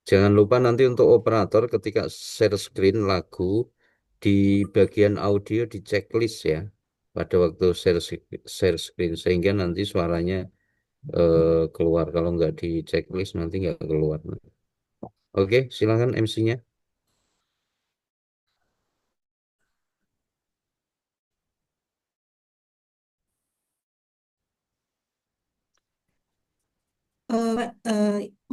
Jangan lupa nanti untuk operator ketika share screen lagu di bagian audio di checklist ya pada waktu share screen sehingga nanti suaranya keluar. Kalau nggak di checklist nanti nggak keluar. Oke, silakan MC-nya. Pak,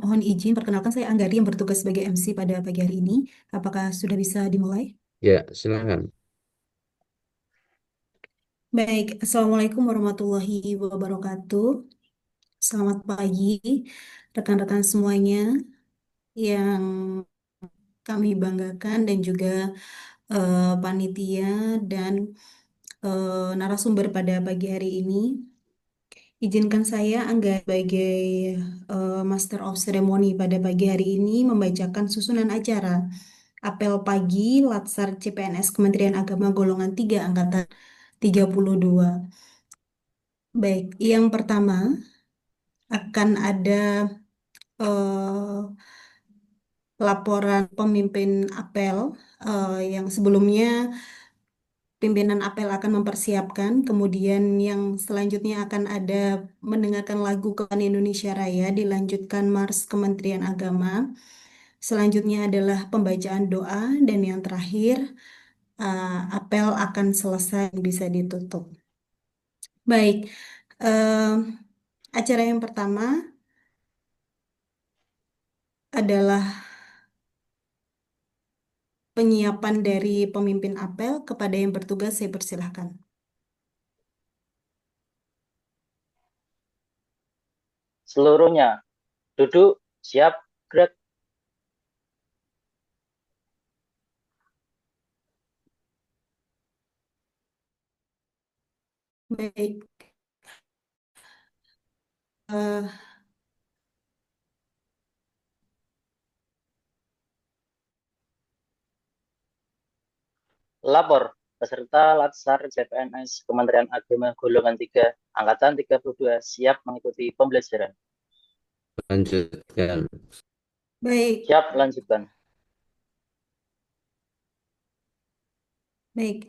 mohon izin, perkenalkan saya Anggari yang bertugas sebagai MC pada pagi hari ini. Apakah sudah bisa dimulai? Ya, silakan. Baik, Assalamualaikum warahmatullahi wabarakatuh. Selamat pagi, rekan-rekan semuanya yang kami banggakan dan juga panitia dan narasumber pada pagi hari ini. Izinkan saya Angga sebagai Master of Ceremony pada pagi hari ini membacakan susunan acara Apel Pagi Latsar CPNS Kementerian Agama Golongan 3 Angkatan 32. Baik, yang pertama akan ada eh, laporan pemimpin apel yang sebelumnya pimpinan apel akan mempersiapkan, kemudian yang selanjutnya akan ada mendengarkan lagu Kebangsaan Indonesia Raya, dilanjutkan Mars Kementerian Agama. Selanjutnya adalah pembacaan doa dan yang terakhir apel akan selesai bisa ditutup. Baik, eh, acara yang pertama adalah penyiapan dari pemimpin apel kepada yang bertugas saya persilahkan. Seluruhnya duduk, siap, gerak. Baik, eh, Lapor peserta Latsar CPNS Kementerian Agama Golongan 3 Angkatan 32 siap mengikuti pembelajaran. Lanjutkan. baik. Siap, lanjutkan. Baik,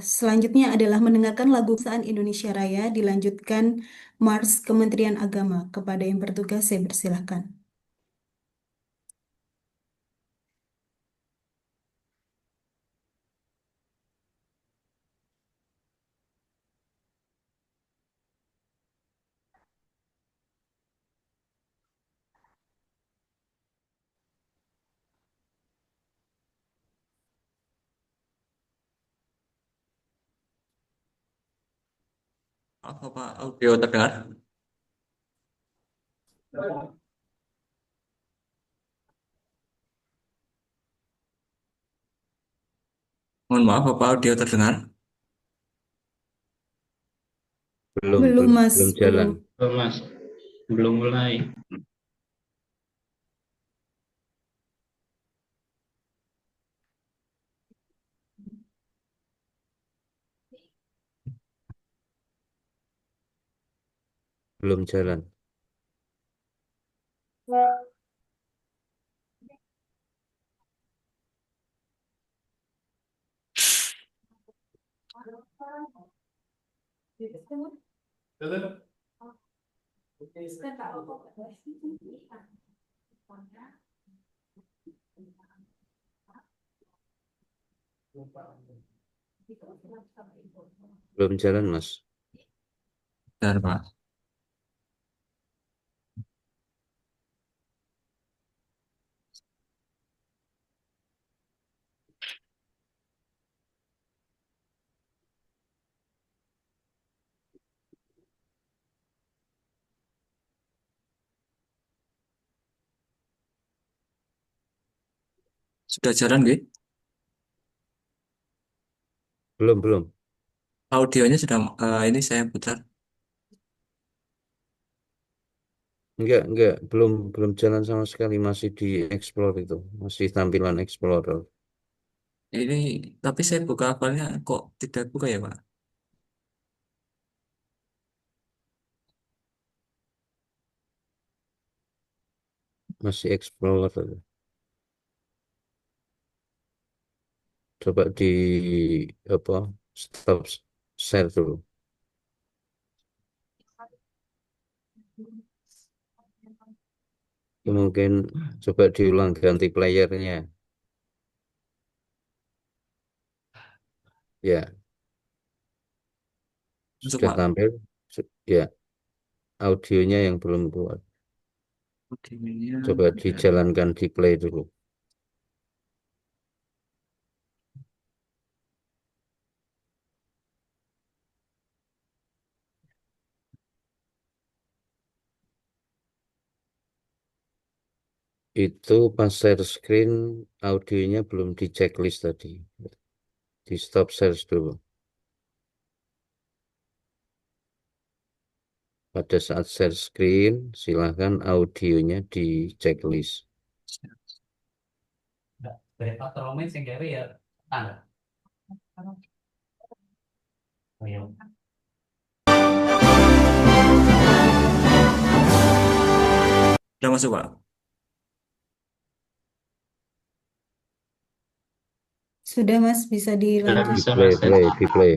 selanjutnya adalah mendengarkan lagu Kebangsaan Indonesia Raya, dilanjutkan Mars Kementerian Agama. Kepada yang bertugas, saya persilahkan. Maaf, apa audio terdengar? Mohon maaf, apa audio terdengar? Belum, Belum, belum, Mas, belum jalan. belum. Oh, Mas, belum mulai. Belum jalan. Belum jalan, Mas. Bentar, Pak. Sudah jalan, Gih? Belum, belum. Audionya sudah, ini saya putar. Enggak, belum, belum jalan sama sekali. Masih di explore itu. Masih tampilan explorer. Ini, tapi saya buka filenya kok tidak buka ya, Pak? masih Explorer. Coba di apa stop share dulu. Mungkin coba diulang ganti playernya. Ya, Masuk, sudah Pak. tampil. Ya, audionya yang belum keluar. Audionya Coba ada. dijalankan di play dulu. Itu pas share screen audionya belum di checklist tadi. Di stop share dulu. Pada saat share screen, silahkan audionya di checklist. Udah masuk, Pak. Sudah Mas, bisa Sudah dilanjut. Di bisa play, Mas. play, di play.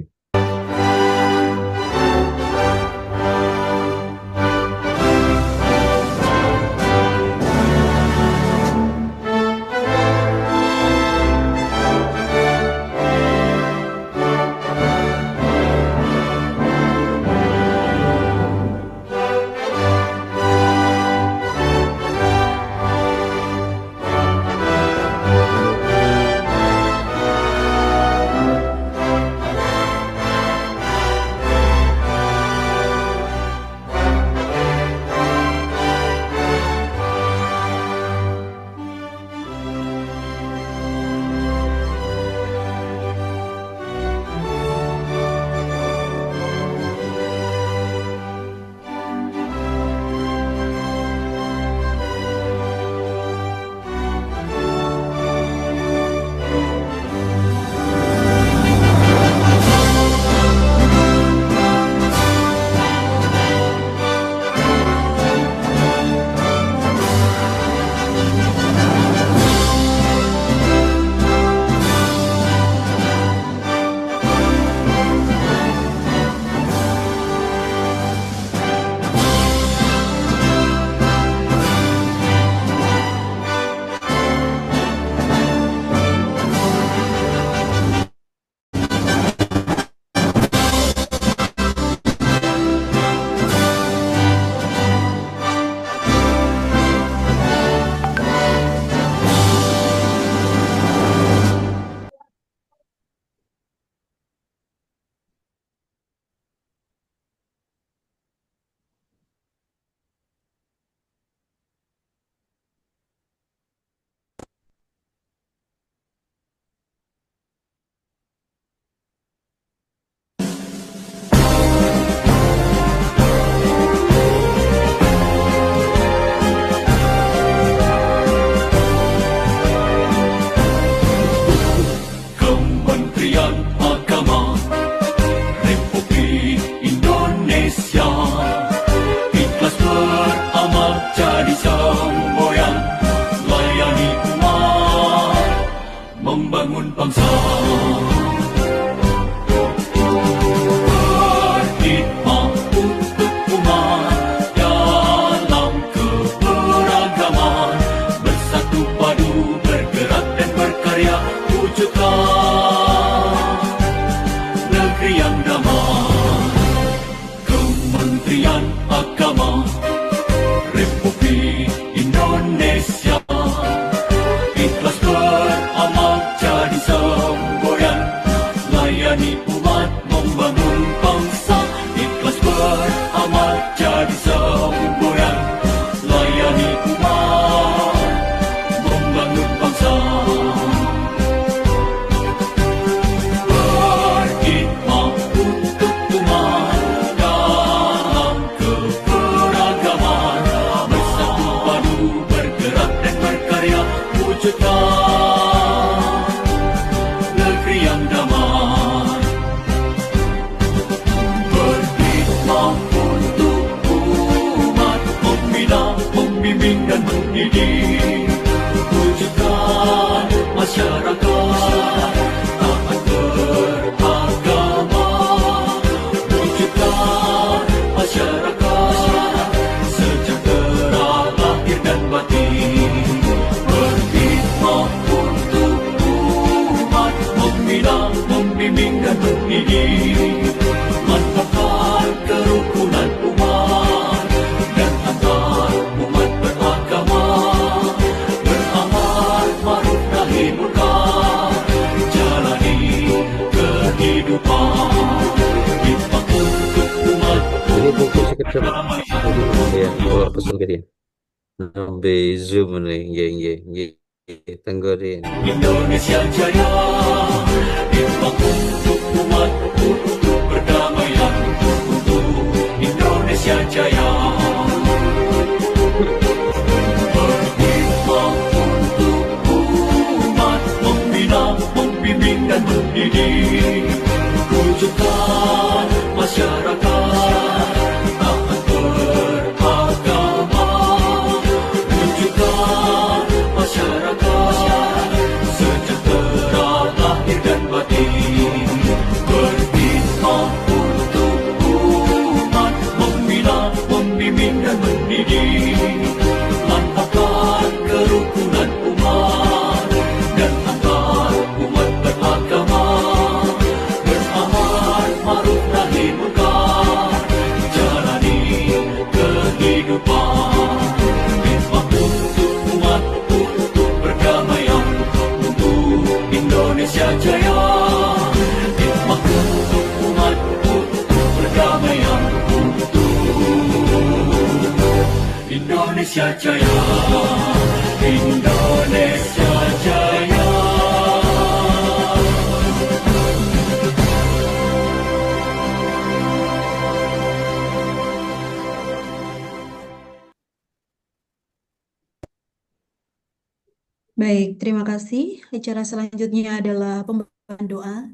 Kementerian Agama Republik Indonesia ikhlas beramal jadi semboyan layani umat membangun bangsa berkhidmat untuk umat dalam keberagaman bersatu padu bergerak dan berkarya wujudkan negeri yang damai. Kementerian Agama Republik Indonesia ikhlas beramal jadi semboyan layani umat membangun bangsa. Ikhlas beramal jadi semboyan layani umat membangun bangsa. Berkhidmat untuk umat dalam keberagaman bersatu padu bergerak dan berkarya wujudkan negeri yang damai. Berkhidmat untuk umat membina, membimbing dan mendidik pesen ke dia. Nembe Zoom nih, nggih nggih nggih. Tenggorin. Indonesia Jaya, hikmah untuk umat, untuk perdamaian, untuk Indonesia Jaya. Berhikmah untuk umat, membina, membimbing dan mendidik, wujudkan masyarakat taat beragama, wujudkan masyarakat sejahtera lahir dan batin, berhikmah untuk umat, membina, membimbing dan mendidik, mantapkan kerukunan umat dan antar umat beragama, beramar ma'ruf nahi munkar, jalani kehidupan, hikmah untuk umat, untuk perdamaian, untuk Indonesia Jaya, hikmah untuk umat, untuk perdamaian, untuk Indonesia Jaya, Indonesia Jaya. Baik, terima kasih. Acara selanjutnya adalah pembacaan doa.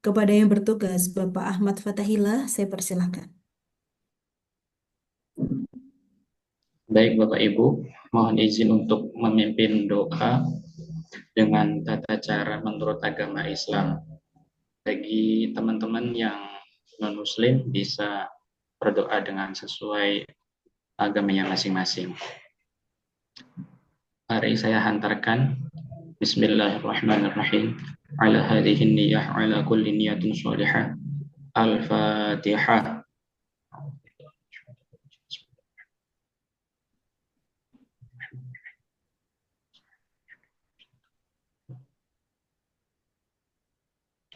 Kepada yang bertugas, Bapak Ahmad Fatahillah, saya persilahkan. Baik Bapak Ibu, mohon izin untuk memimpin doa dengan tata cara menurut agama Islam. Bagi teman-teman yang non-muslim bisa berdoa dengan sesuai agamanya masing-masing. Mari saya hantarkan. Bismillahirrahmanirrahim. Ala hadhihi niyah ala kulli niyatin shalihah. Al-Fatihah.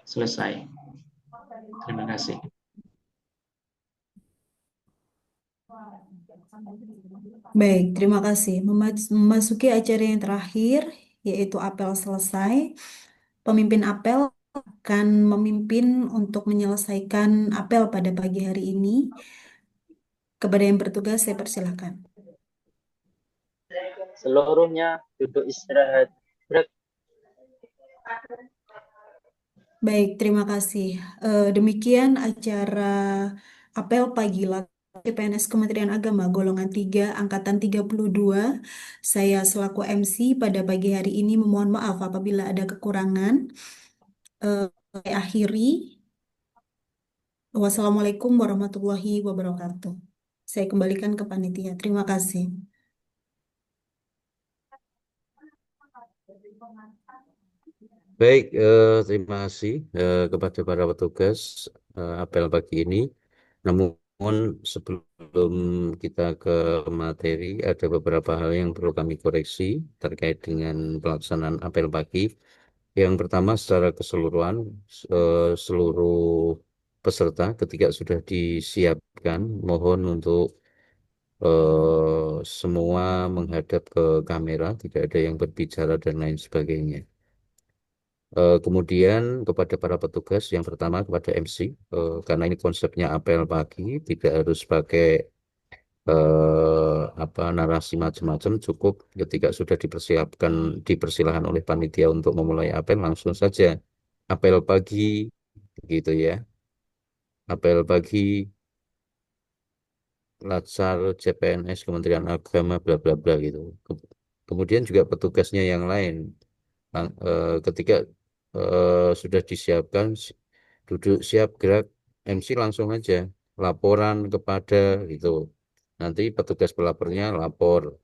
Selesai. Terima kasih. Baik, terima kasih. Memasuki acara yang terakhir, yaitu apel selesai. Pemimpin apel akan memimpin untuk menyelesaikan apel pada pagi hari ini. Kepada yang bertugas, saya persilahkan. Seluruhnya duduk istirahat. Break. Baik, terima kasih. Demikian acara apel pagi CPNS Kementerian Agama golongan 3 angkatan 32. Saya selaku MC pada pagi hari ini memohon maaf apabila ada kekurangan. Saya akhiri. Wassalamualaikum warahmatullahi wabarakatuh. Saya kembalikan ke panitia. Terima kasih. Baik, terima kasih kepada para petugas apel pagi ini. Namun sebelum kita ke materi, ada beberapa hal yang perlu kami koreksi terkait dengan pelaksanaan apel pagi. Yang pertama, secara keseluruhan, seluruh peserta ketika sudah disiapkan, mohon untuk semua menghadap ke kamera, tidak ada yang berbicara dan lain sebagainya. Kemudian kepada para petugas, yang pertama kepada MC, karena ini konsepnya apel pagi, tidak harus pakai narasi macam-macam, cukup ketika sudah dipersilahkan oleh panitia untuk memulai apel, langsung saja apel pagi, gitu ya. Apel pagi, Latsar CPNS Kementerian Agama, bla bla bla gitu. Kemudian juga petugasnya yang lain, ketika sudah disiapkan, duduk siap gerak, MC langsung aja laporan kepada gitu. Nanti petugas pelapornya lapor.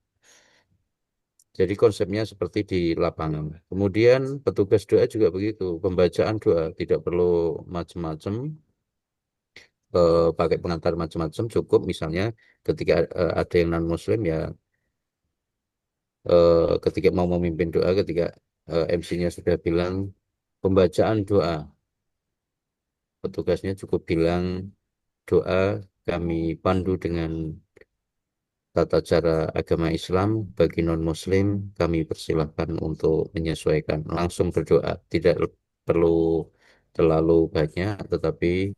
Jadi konsepnya seperti di lapangan. Kemudian petugas doa juga begitu, pembacaan doa tidak perlu macam-macam, pakai pengantar macam-macam, cukup misalnya ketika ada yang non muslim ya, ketika mau memimpin doa, ketika MC-nya sudah bilang pembacaan doa, petugasnya cukup bilang doa kami pandu dengan tata cara agama Islam bagi non-Muslim, kami persilahkan untuk menyesuaikan. Langsung berdoa, tidak perlu terlalu banyak, tetapi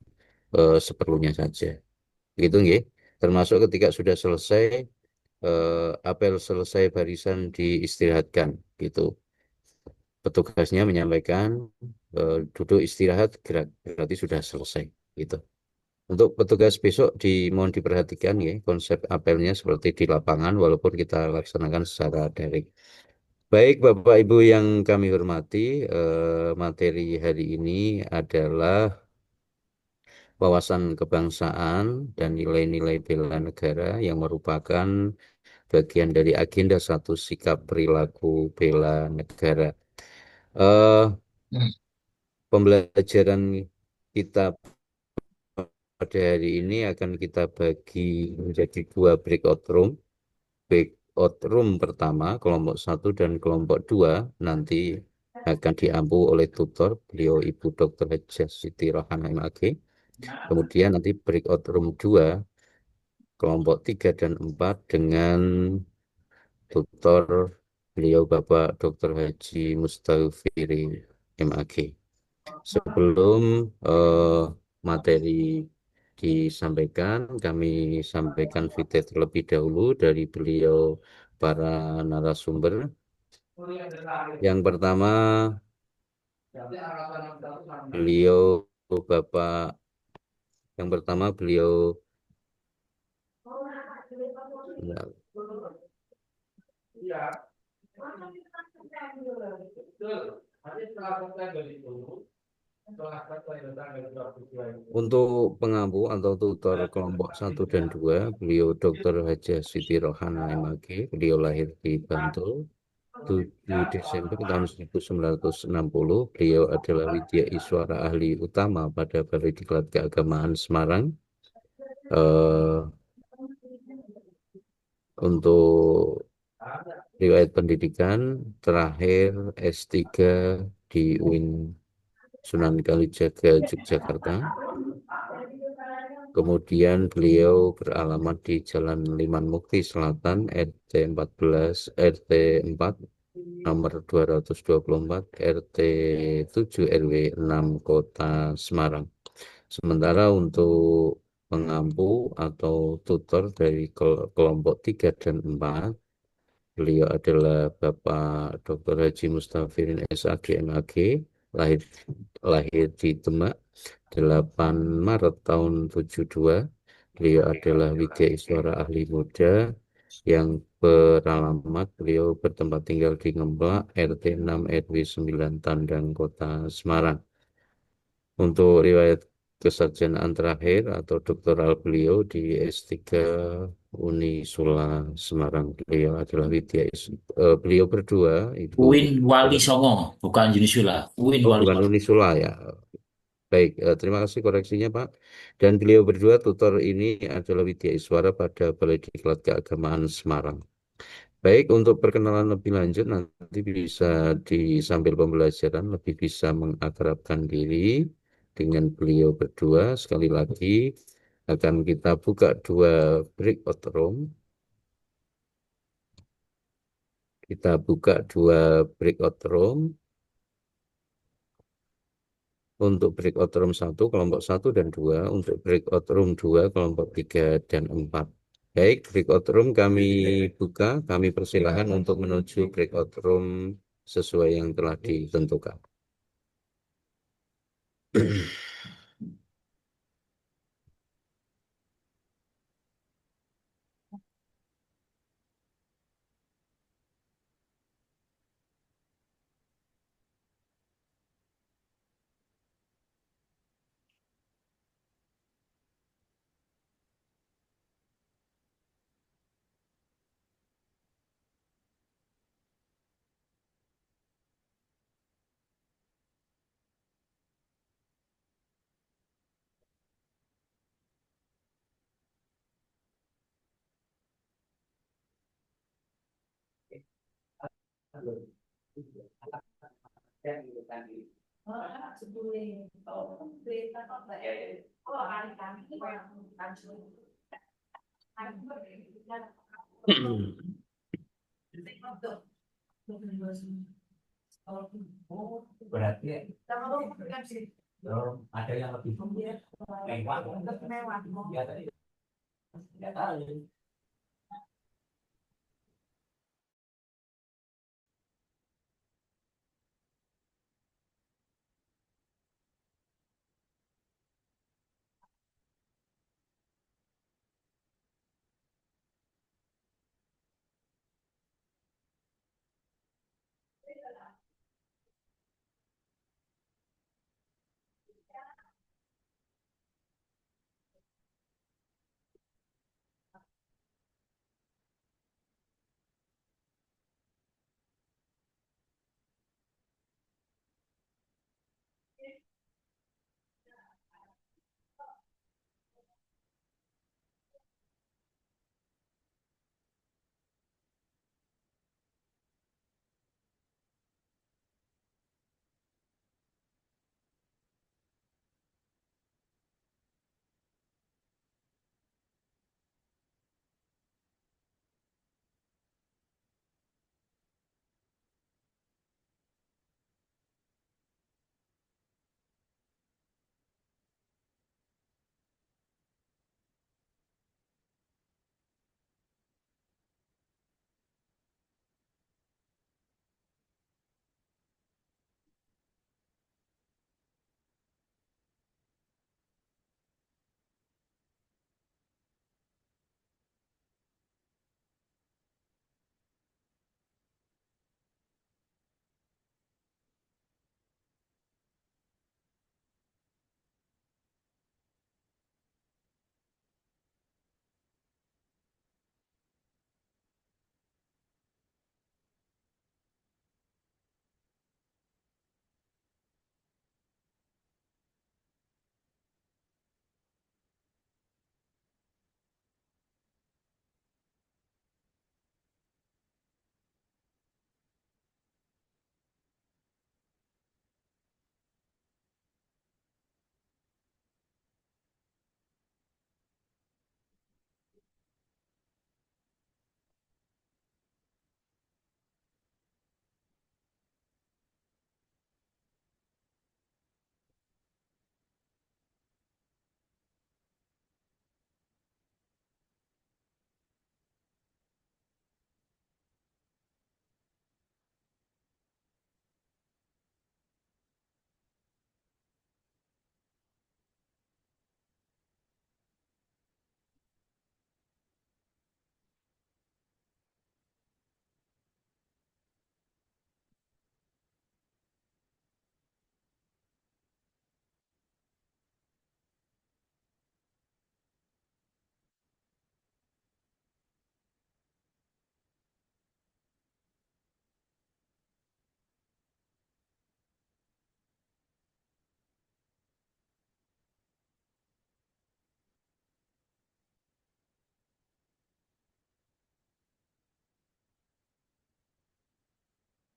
seperlunya saja. Begitu nggih. Termasuk ketika sudah selesai, apel selesai barisan diistirahatkan, gitu. Petugasnya menyampaikan duduk istirahat, gerak, berarti sudah selesai, gitu. Untuk petugas besok mohon diperhatikan ya konsep apelnya seperti di lapangan walaupun kita laksanakan secara daring. Baik Bapak Ibu yang kami hormati, materi hari ini adalah wawasan kebangsaan dan nilai-nilai bela negara yang merupakan bagian dari agenda satu sikap perilaku bela negara. Eh, Pembelajaran kita pada hari ini akan kita bagi menjadi 2 breakout room. Breakout room pertama, kelompok 1 dan kelompok 2 nanti akan diampu oleh tutor, beliau Ibu Dr. Hajah Siti Rohana MAG. Kemudian nanti breakout room 2, kelompok 3 dan 4 dengan tutor, beliau Bapak Dr. Haji Mustafiri MAG. Sebelum materi disampaikan, kami sampaikan video terlebih dahulu dari beliau para narasumber. Yang pertama, beliau Bapak, yang pertama beliau untuk pengampu atau tutor kelompok 1 dan 2, beliau Dr. Hajah Siti Rohana MAG, beliau lahir di Bantul 7 Desember tahun 1960. Beliau adalah Widya Iswara ahli utama pada Balai Diklat Keagamaan Semarang. Untuk riwayat pendidikan terakhir S3 di UIN Sunan Kalijaga, Yogyakarta. Kemudian beliau beralamat di Jalan Liman Mukti Selatan, RT 14, RT 4, nomor 224, RT 7, RW 6, Kota Semarang. Sementara untuk pengampu atau tutor dari kelompok 3 dan 4, beliau adalah Bapak Dr. Haji Mustafirin SAG MAG, lahir di Demak 8 Maret tahun 72. Beliau adalah Widya Iswara ahli muda yang beralamat, beliau bertempat tinggal di Ngemplak, RT 6 RW 9 Tandang, Kota Semarang. Untuk riwayat kesarjanaan terakhir atau doktoral beliau di S3 Unisula Semarang. Beliau adalah beliau berdua, Ibu Uin Wali Songo, bukan Unisula. Uin Wali bukan Songo. Unisula ya. Baik, terima kasih koreksinya Pak. Dan beliau berdua tutor ini adalah Widya Iswara pada Balai Diklat Keagamaan Semarang. Baik, untuk perkenalan lebih lanjut nanti bisa sambil pembelajaran lebih bisa mengakrabkan diri dengan beliau berdua. Sekali lagi akan kita buka 2 breakout room. Kita buka 2 breakout room. Untuk breakout room 1, kelompok 1 dan 2. Untuk breakout room 2, kelompok 3 dan 4. Baik, breakout room kami buka. Kami persilahkan untuk menuju breakout room sesuai yang telah ditentukan. Berarti ada yang lebih mewah. Ya, tadi. Ya, tahu.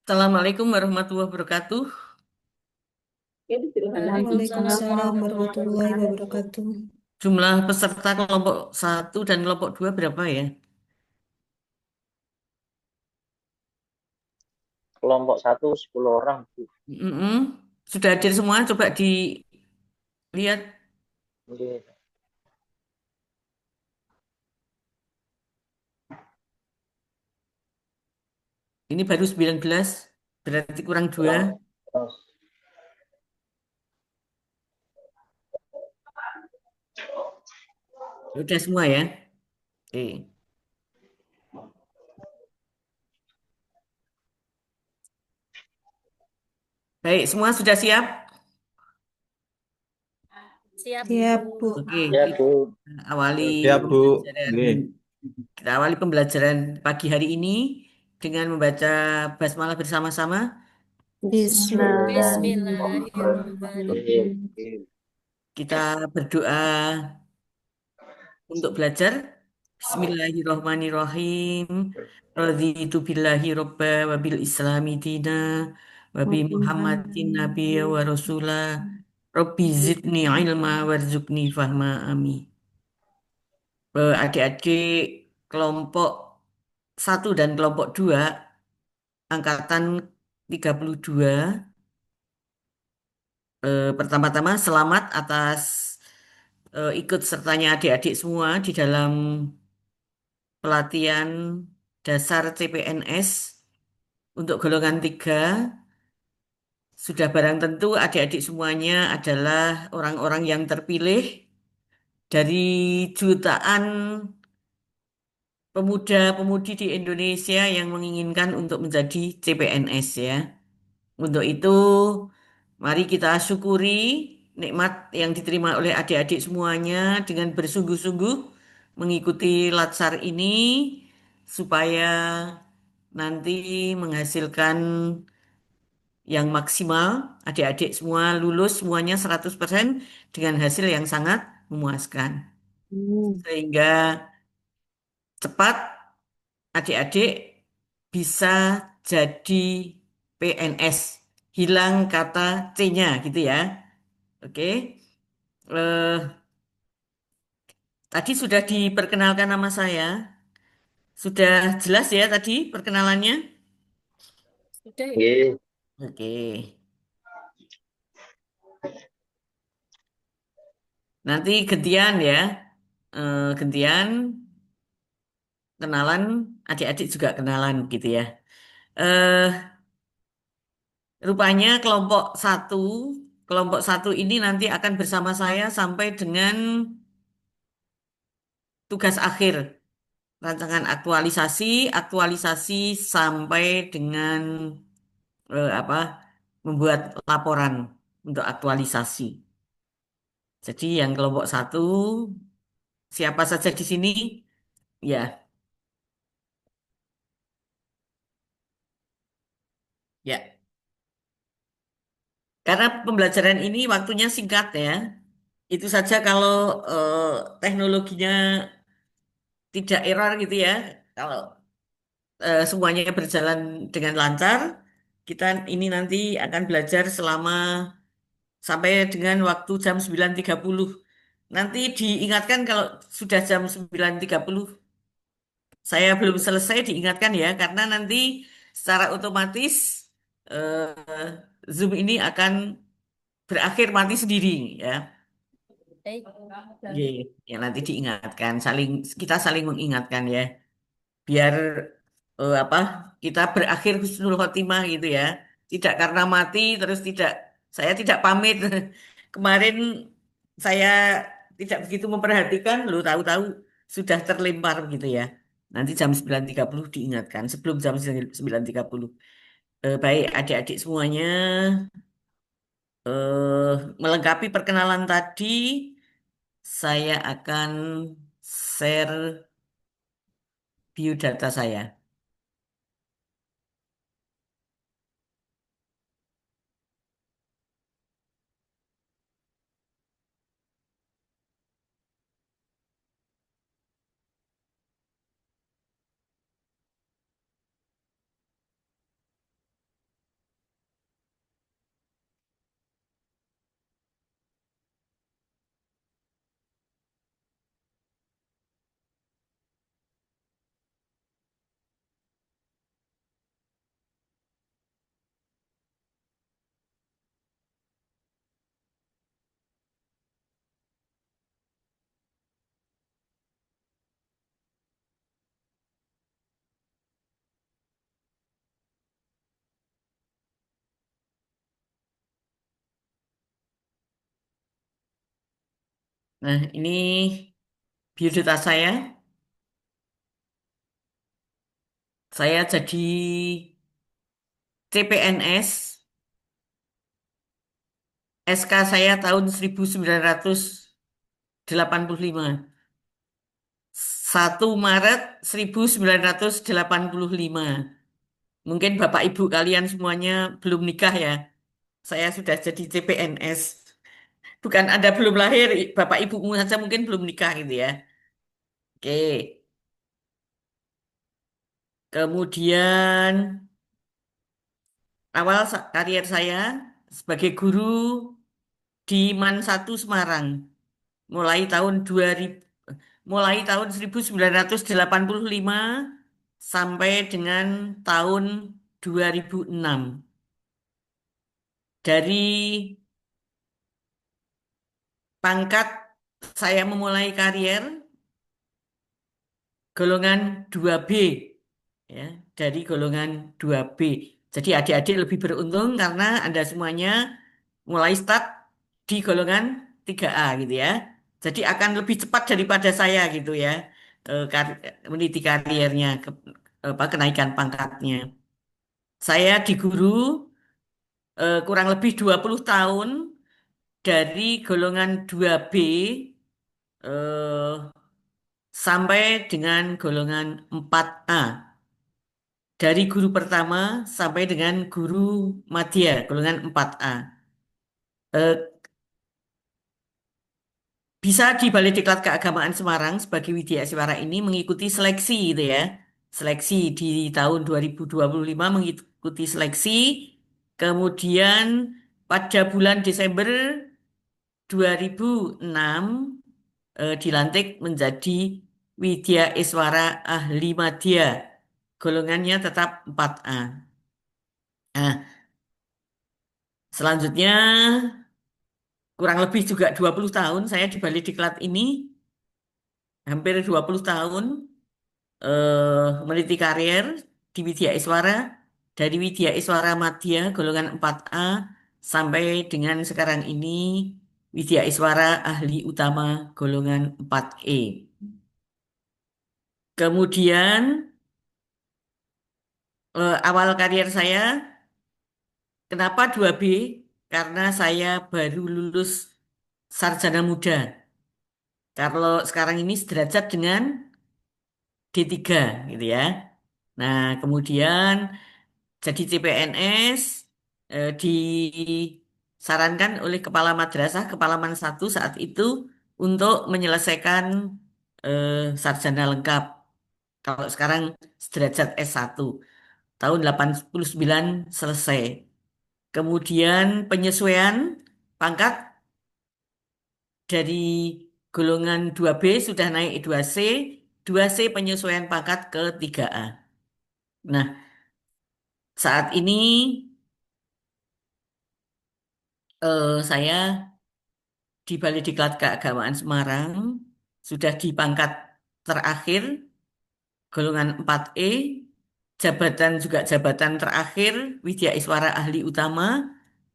Assalamualaikum warahmatullahi wabarakatuh. Waalaikumsalam warahmatullahi wabarakatuh. Jumlah peserta kelompok satu dan kelompok 2 berapa ya? Kelompok 1 10 orang, Bu. Mm-mm. Sudah hadir semua? Coba dilihat. Oke. Ini baru 19, berarti kurang 2. Terus, Udah semua ya? Oke. Baik, semua sudah siap? Siap, Bu. Oke, ya, kita Bu. awali Siap, Bu. pembelajaran. Nih. Kita awali pembelajaran pagi hari ini dengan membaca basmalah bersama-sama. Bismillahirrahmanirrahim. Kita berdoa untuk belajar. Bismillahirrahmanirrahim. Raditu billahi robba wa bil islami dina wa bi muhammadin nabiyya wa rasula. Rabbi zidni ilma warzuqni fahma amin. Adik-adik kelompok 1 dan kelompok 2 angkatan 32, pertama-tama selamat atas ikut sertanya adik-adik semua di dalam pelatihan dasar CPNS untuk golongan 3. Sudah barang tentu adik-adik semuanya adalah orang-orang yang terpilih dari jutaan pemuda-pemudi di Indonesia yang menginginkan untuk menjadi CPNS ya. Untuk itu, mari kita syukuri nikmat yang diterima oleh adik-adik semuanya dengan bersungguh-sungguh mengikuti latsar ini supaya nanti menghasilkan yang maksimal, adik-adik semua lulus semuanya 100% dengan hasil yang sangat memuaskan. Sehingga cepat adik-adik bisa jadi PNS. Hilang kata C-nya gitu ya. Oke. Eh, Tadi sudah diperkenalkan nama saya. Sudah jelas ya tadi perkenalannya? Nggih. Oke. Nanti gantian ya. Gantian kenalan, adik-adik juga kenalan gitu ya. Eh, Rupanya kelompok satu ini nanti akan bersama saya sampai dengan tugas akhir, rancangan aktualisasi, aktualisasi sampai dengan apa, membuat laporan untuk aktualisasi. Jadi yang kelompok 1 siapa saja di sini, ya, ya. Karena pembelajaran ini waktunya singkat ya. Itu saja kalau eh, teknologinya tidak error gitu ya. Kalau semuanya berjalan dengan lancar, kita ini nanti akan belajar selama sampai dengan waktu jam 9.30. Nanti diingatkan kalau sudah jam 9.30 saya belum selesai diingatkan ya, karena nanti secara otomatis eh, Zoom ini akan berakhir mati sendiri ya. Oke, ya nanti diingatkan, kita saling mengingatkan ya, biar apa, kita berakhir husnul khotimah gitu ya. Tidak karena mati terus saya tidak pamit. Kemarin saya tidak begitu memperhatikan, lo tahu-tahu sudah terlempar gitu ya. Nanti jam 9.30 diingatkan sebelum jam 9.30. Baik adik-adik semuanya, eh, melengkapi perkenalan tadi, saya akan share biodata saya. Nah, ini biodata saya. Saya jadi CPNS, SK saya tahun 1985. 1 Maret 1985. Mungkin Bapak Ibu kalian semuanya belum nikah ya. Saya sudah jadi CPNS. Bukan Anda belum lahir, Bapak Ibumu saja mungkin belum nikah gitu ya. Oke. Kemudian awal karier saya sebagai guru di MAN 1 Semarang. Mulai tahun 2000, mulai tahun 1985 sampai dengan tahun 2006. Dari pangkat saya memulai karier golongan 2B, ya, dari golongan 2B. Jadi adik-adik lebih beruntung karena Anda semuanya mulai start di golongan 3A gitu ya. Jadi akan lebih cepat daripada saya gitu ya. Meniti kariernya, kenaikan pangkatnya. Saya di guru kurang lebih 20 tahun dari golongan 2B eh, sampai dengan golongan 4A. Dari guru pertama sampai dengan guru madya, golongan 4A. Eh, Bisa di Balai Diklat Keagamaan Semarang sebagai Widya Aswara ini mengikuti seleksi gitu ya. Seleksi di tahun 2025 mengikuti seleksi. Kemudian pada bulan Desember 2006 dilantik menjadi Widya Iswara Ahli Madya. Golongannya tetap 4A. Nah, selanjutnya kurang lebih juga 20 tahun saya di Balai Diklat ini, hampir 20 tahun meneliti karier di Widya Iswara, dari Widya Iswara Madya golongan 4A sampai dengan sekarang ini Widya Iswara Ahli Utama golongan 4E. Kemudian awal karier saya, kenapa 2B? Karena saya baru lulus sarjana muda. Kalau sekarang ini sederajat dengan D3 gitu ya. Nah, kemudian jadi CPNS disarankan oleh Kepala Madrasah, Kepala satu saat itu untuk menyelesaikan sarjana lengkap. Kalau sekarang sederajat S1. Tahun 89 selesai. Kemudian penyesuaian pangkat dari golongan 2B sudah naik 2C, 2C penyesuaian pangkat ke 3A. Nah, saat ini saya di Balai Diklat Keagamaan Semarang sudah di pangkat terakhir golongan 4E, jabatan juga jabatan terakhir Widya Iswara Ahli Utama,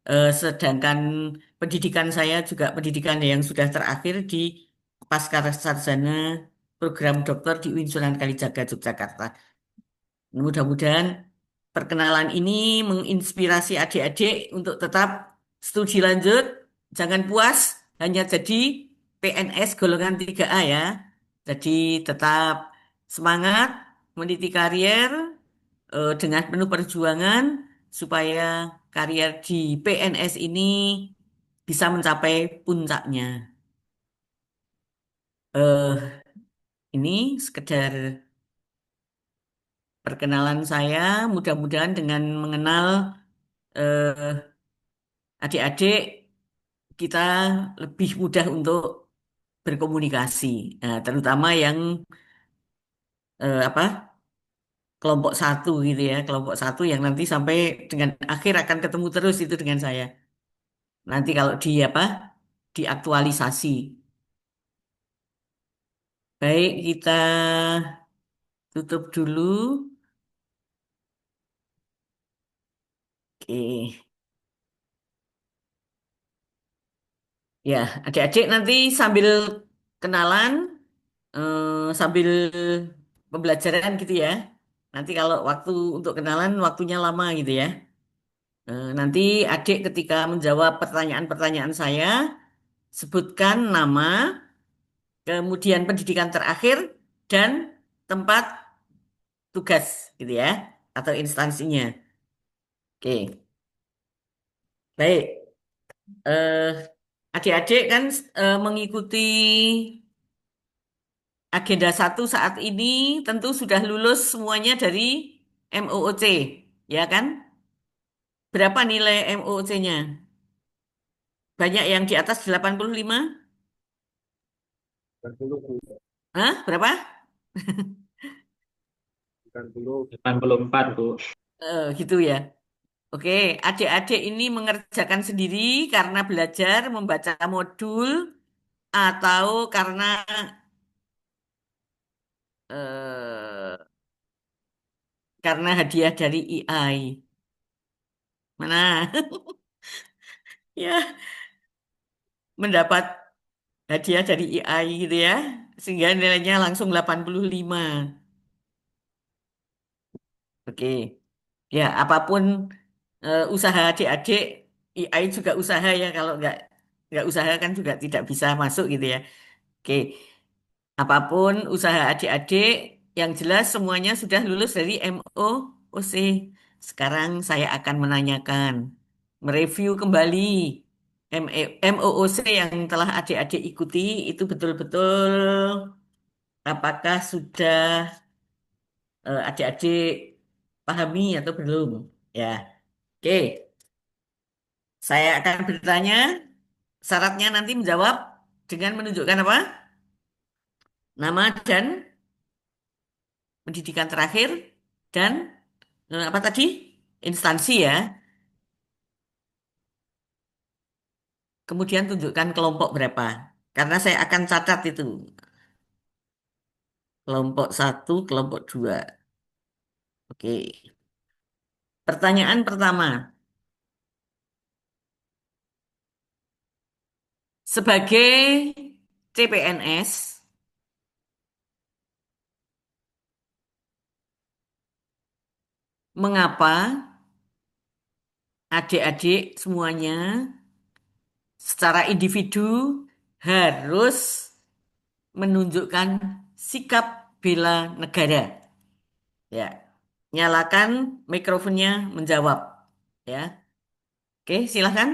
sedangkan pendidikan saya juga pendidikan yang sudah terakhir di Pasca Sarjana Program Doktor di UIN Sunan Kalijaga Yogyakarta. Mudah-mudahan perkenalan ini menginspirasi adik-adik untuk tetap studi lanjut, jangan puas hanya jadi PNS golongan 3A ya. Jadi tetap semangat meniti karier dengan penuh perjuangan supaya karier di PNS ini bisa mencapai puncaknya. Eh, ini sekedar perkenalan saya, mudah-mudahan dengan mengenal eh, adik-adik kita lebih mudah untuk berkomunikasi. Nah, terutama yang apa kelompok satu gitu ya, kelompok satu yang nanti sampai dengan akhir akan ketemu terus itu dengan saya. Nanti kalau di apa diaktualisasi. Baik, kita tutup dulu. Oke. Ya, adik-adik nanti sambil kenalan, sambil pembelajaran gitu ya. Nanti kalau waktu untuk kenalan waktunya lama gitu ya. Nanti adik ketika menjawab pertanyaan-pertanyaan saya, sebutkan nama, kemudian pendidikan terakhir, dan tempat tugas gitu ya, atau instansinya. Oke, baik. Eh, Adik-adik kan mengikuti agenda satu saat ini tentu sudah lulus semuanya dari MOOC, ya kan? Berapa nilai MOOC-nya? Banyak yang di atas 85? Hah? Berapa? 84, Bu. Gitu ya. Oke, adik-adik ini mengerjakan sendiri karena belajar membaca modul atau karena eh, karena hadiah dari EI. Mana? Ya, mendapat hadiah dari EI gitu ya. Sehingga nilainya langsung 85. Oke. Ya, apapun usaha adik-adik, EI juga usaha ya. Kalau nggak usaha kan juga tidak bisa masuk gitu ya. Oke. Apapun usaha adik-adik, yang jelas semuanya sudah lulus dari MOOC. Sekarang saya akan menanyakan, mereview kembali MOOC yang telah adik-adik ikuti, itu betul-betul apakah sudah adik-adik pahami atau belum? Ya, oke. Saya akan bertanya, syaratnya nanti menjawab dengan menunjukkan apa? Nama dan pendidikan terakhir dan apa tadi? Instansi ya. Kemudian tunjukkan kelompok berapa. Karena saya akan catat itu. Kelompok satu, kelompok dua. Oke. Pertanyaan pertama. Sebagai CPNS, mengapa adik-adik semuanya secara individu harus menunjukkan sikap bela negara? Ya. Nyalakan mikrofonnya menjawab. Ya. Oke, silahkan.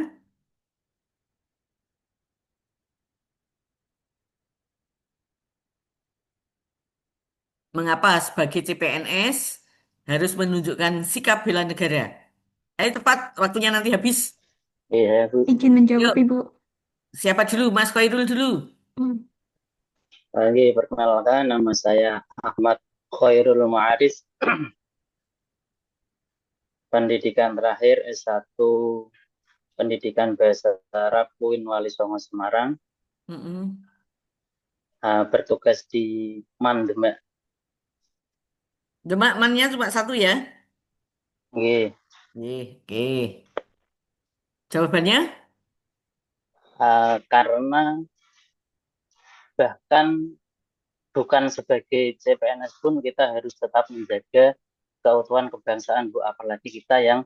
Mengapa sebagai CPNS harus menunjukkan sikap bela negara? Ayo tepat, waktunya nanti habis. Iya, Bu. Izin menjawab, Yuk, Ibu. siapa dulu? Mas Khairul dulu. Hmm. Lagi perkenalkan, nama saya Ahmad Khairul Ma'aris. Pendidikan terakhir S1 Pendidikan Bahasa Arab UIN Wali Songo Semarang. Mm-mm. Bertugas di Demak. Demak mannya cuma satu ya? Oke. Oke. Jawabannya? Karena bahkan bukan sebagai CPNS pun kita harus tetap menjaga keutuhan kebangsaan, Bu. Apalagi kita yang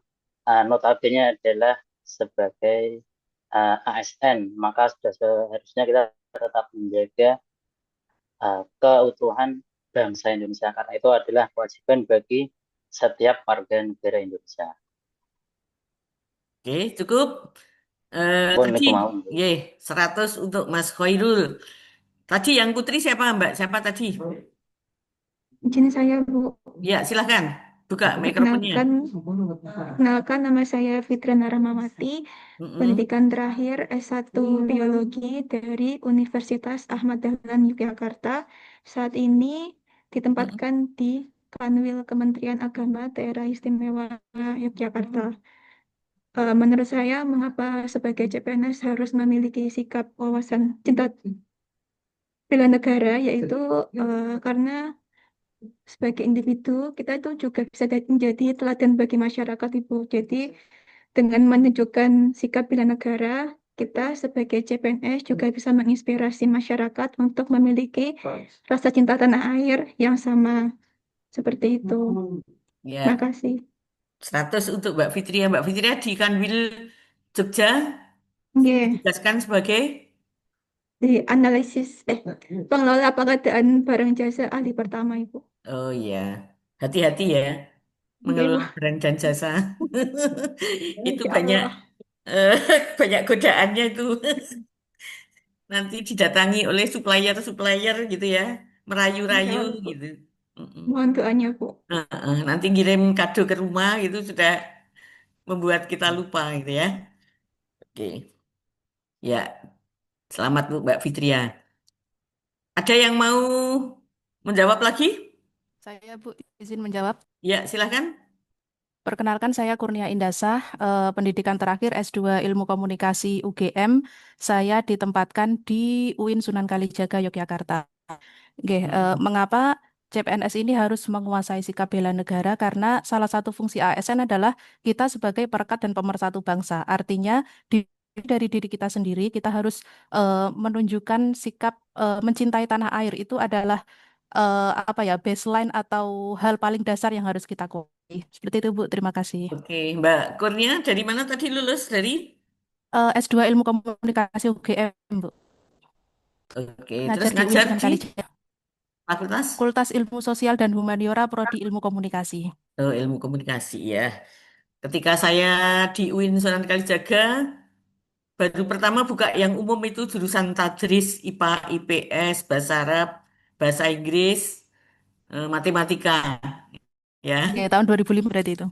notabene adalah sebagai ASN, maka sudah seharusnya kita tetap menjaga keutuhan bangsa Indonesia karena itu adalah kewajiban bagi setiap warga negara Indonesia. Oke, cukup. Pun Tadi, itu mau. Bu. ye, 100 untuk Mas Khairul. Tadi yang putri siapa, Mbak? Siapa tadi? Izin saya, Bu. Ya, silahkan. Buka mikrofonnya. Kenalkan nama saya Fitriana Rahmawati, Mm-mm. pendidikan terakhir S1 Biologi dari Universitas Ahmad Dahlan Yogyakarta. Saat ini Mm-mm. ditempatkan di Kanwil Kementerian Agama Daerah Istimewa Yogyakarta. Menurut saya, mengapa sebagai CPNS harus memiliki sikap wawasan cinta bela negara, yaitu karena sebagai individu kita itu juga bisa menjadi teladan bagi masyarakat, Ibu. Jadi dengan menunjukkan sikap bela negara, kita sebagai CPNS juga bisa menginspirasi masyarakat untuk memiliki rasa cinta tanah air yang sama seperti itu. Terima Ya, kasih. 100 untuk Mbak Fitria. Mbak Fitria di Kanwil Jogja Oke, ditugaskan sebagai di analisis pengelola pengadaan barang jasa ahli pertama, Ibu. oh iya, hati-hati ya Oke, Ibu. mengelola barang dan jasa. Itu Insya banyak Allah. eh, banyak godaannya itu. Nanti didatangi oleh supplier-supplier gitu ya, Insya merayu-rayu Allah. gitu. Mm-mm. Mohon doanya, Bu. Nanti ngirim kado ke rumah gitu sudah membuat kita lupa gitu ya. Oke, ya selamat Bu Mbak Fitria. Ada yang mau menjawab lagi? Saya Bu izin menjawab. Ya, silahkan. Perkenalkan saya Kurnia Indasah, pendidikan terakhir S2 Ilmu Komunikasi UGM. Saya ditempatkan di UIN Sunan Kalijaga Yogyakarta. Oke, mengapa CPNS ini harus menguasai sikap bela negara? Karena salah satu fungsi ASN adalah kita sebagai perekat dan pemersatu bangsa. Artinya dari diri kita sendiri kita harus menunjukkan sikap mencintai tanah air. Itu adalah baseline atau hal paling dasar yang harus kita kuasai. Seperti itu Bu, terima kasih. Oke, Mbak Kurnia, dari mana tadi lulus? Dari? S2 Ilmu Komunikasi UGM Bu, Oke, terus ngajar di UIN ngajar Sunan di Kalijaga. fakultas? Fakultas Ilmu Sosial dan Humaniora, Prodi Ilmu Komunikasi. Oh, ilmu komunikasi ya. Ketika saya di UIN Sunan Kalijaga, baru pertama buka yang umum itu jurusan Tadris, IPA, IPS, Bahasa Arab, Bahasa Inggris, Matematika. Oke, Ya, tahun 2005 berarti itu.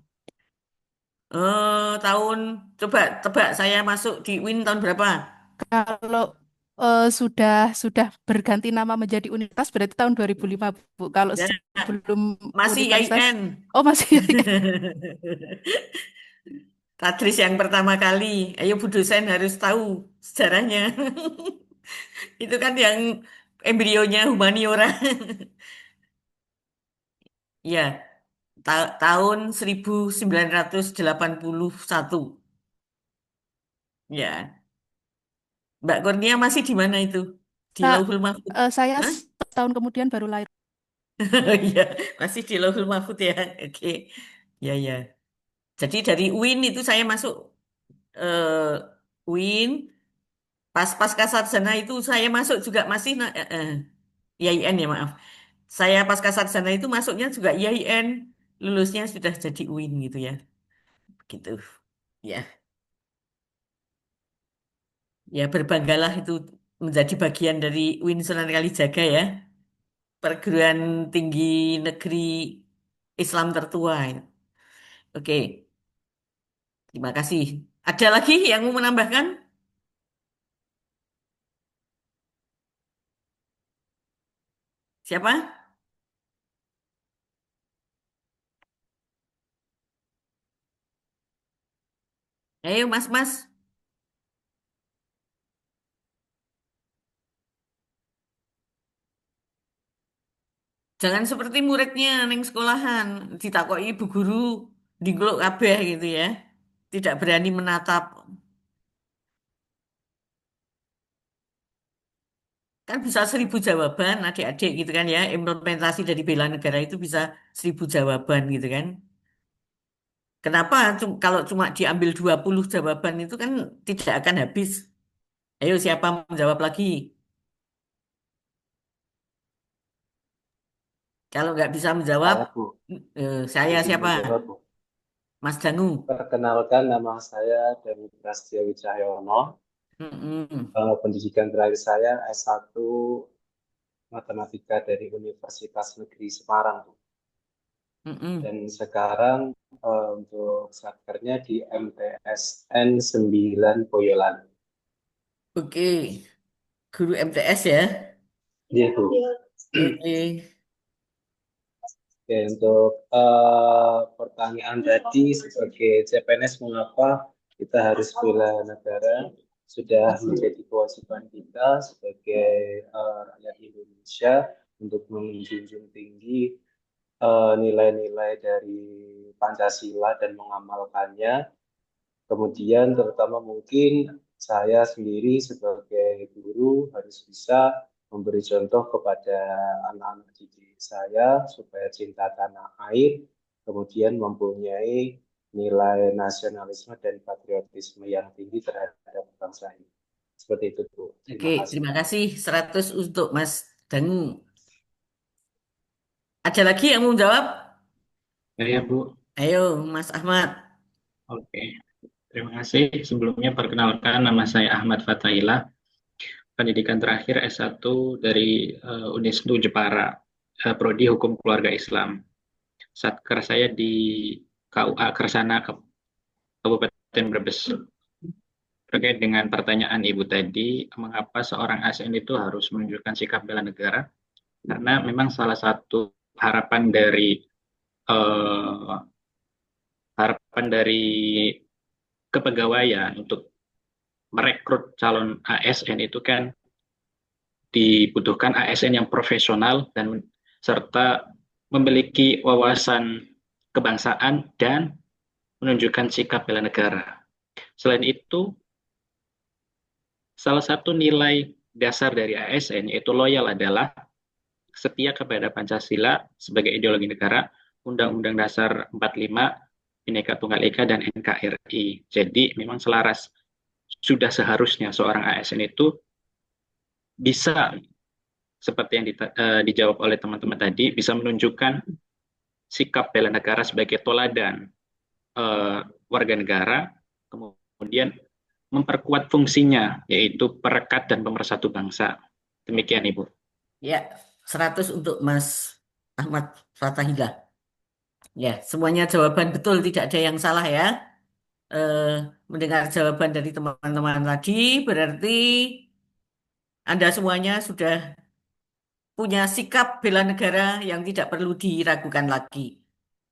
tahun coba tebak saya masuk di UIN tahun berapa? Kalau sudah berganti nama menjadi universitas berarti tahun 2005 Bu. Kalau Ya, sebelum masih universitas, YIN. oh masih ya. Tadris yang pertama kali. Ayo Bu dosen harus tahu sejarahnya. Itu kan yang embrionya humaniora. Ya, tahun 1981. Ya, Mbak Kurnia masih di mana itu? Di Nah, Lauhul Mahfud. saya Hah? setahun kemudian baru lahir. Iya, masih di Lauhul Mahfud ya. Oke. Ya, ya. Jadi dari UIN itu saya masuk UIN, pas pasca sarjana itu saya masuk juga masih IAIN ya maaf. Saya pasca sarjana itu masuknya juga IAIN, lulusnya sudah jadi UIN gitu ya. Gitu. Ya. Ya berbanggalah itu menjadi bagian dari UIN Sunan Kalijaga ya. Perguruan tinggi negeri Islam tertua. Oke, terima kasih. Ada lagi yang mau menambahkan? Siapa? Ayo mas. Jangan seperti muridnya neng sekolahan. Ditakoki ibu guru diglok kabeh gitu ya. Tidak berani menatap. Kan bisa 1.000 jawaban adik-adik gitu kan ya. Implementasi dari bela negara itu bisa 1.000 jawaban gitu kan. Kenapa kalau cuma diambil 20 jawaban itu kan tidak akan habis. Ayo siapa menjawab lagi? Kalau nggak bisa menjawab, Saya, Bu, saya izin siapa? menjawab, Bu. Mas Danu. Perkenalkan, nama saya Dani Prasetyo Wicahyono. Mm-mm. Pendidikan terakhir saya S1 Matematika dari Universitas Negeri Semarang, Bu. Mm-mm. Dan sekarang untuk satkernya di MTSN 9 Boyolali. Oke, guru MTS ya. Iya, Bu. Oke. Oke, untuk pertanyaan tadi sebagai CPNS mengapa kita harus bela negara, sudah menjadi kewajiban kita sebagai rakyat Indonesia untuk menjunjung tinggi nilai-nilai dari Pancasila dan mengamalkannya. Kemudian terutama mungkin saya sendiri sebagai guru harus bisa memberi contoh kepada anak-anak didik saya supaya cinta tanah air, kemudian mempunyai nilai nasionalisme dan patriotisme yang tinggi terhadap bangsa ini. Seperti itu, Bu. Oke, Terima kasih. terima kasih 100 untuk Mas Danu. Ada lagi yang mau jawab? Ya, Bu. Ayo, Mas Ahmad. Oke. Terima kasih. Sebelumnya perkenalkan nama saya Ahmad Fathaillah. Pendidikan terakhir S1 dari Unisnu Jepara, Prodi Hukum Keluarga Islam. Satker saya di KUA Kersana Kabupaten Brebes. Terkait dengan pertanyaan Ibu tadi, mengapa seorang ASN itu harus menunjukkan sikap bela negara? Karena memang salah satu harapan dari eh, harapan dari kepegawaian untuk merekrut calon ASN itu kan dibutuhkan ASN yang profesional dan serta memiliki wawasan kebangsaan dan menunjukkan sikap bela negara. Selain itu, salah satu nilai dasar dari ASN yaitu loyal adalah setia kepada Pancasila sebagai ideologi negara, Undang-Undang Dasar 45, Bhinneka Tunggal Ika, dan NKRI. Jadi memang selaras, sudah seharusnya seorang ASN itu bisa, seperti yang dijawab oleh teman-teman tadi, bisa menunjukkan sikap bela negara sebagai toladan warga negara, kemudian memperkuat fungsinya, yaitu perekat dan pemersatu bangsa. Demikian, Ibu. Ya, 100 untuk Mas Ahmad Fatahillah. Ya, semuanya jawaban betul, tidak ada yang salah ya. Mendengar jawaban dari teman-teman tadi, berarti Anda semuanya sudah punya sikap bela negara yang tidak perlu diragukan lagi.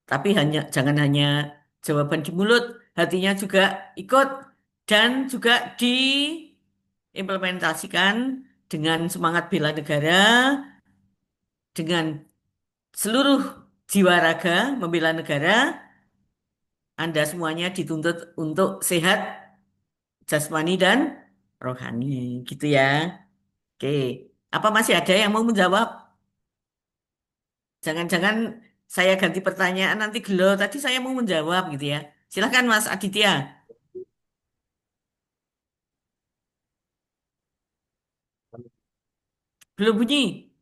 Tapi jangan hanya jawaban di mulut, hatinya juga ikut dan juga diimplementasikan dengan semangat bela negara, dengan seluruh jiwa raga membela negara. Anda semuanya dituntut untuk sehat jasmani dan rohani, gitu ya. Oke, apa masih ada yang mau menjawab? Jangan-jangan saya ganti pertanyaan nanti gelo. Tadi saya mau menjawab gitu ya. Silakan Mas Aditya. Belum bunyi.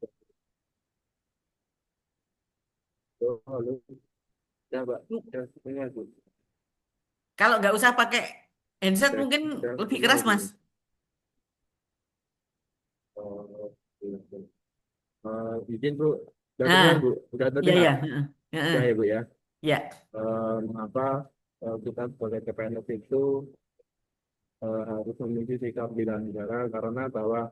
Ya, Mbak. Ya, dengar, Bu. Kalau nggak usah pakai handset Sudah, mungkin sudah lebih dengar, keras Bu. Mas. Iya, Bu. Izin, Bu. Sudah dengar, Bu. Nah, Sudah iya terdengar. ya. Heeh. Heeh. Sudah ya, Bu ya. Ya, Mengapa kita sebagai CPNS itu harus memiliki sikap bela negara karena bahwa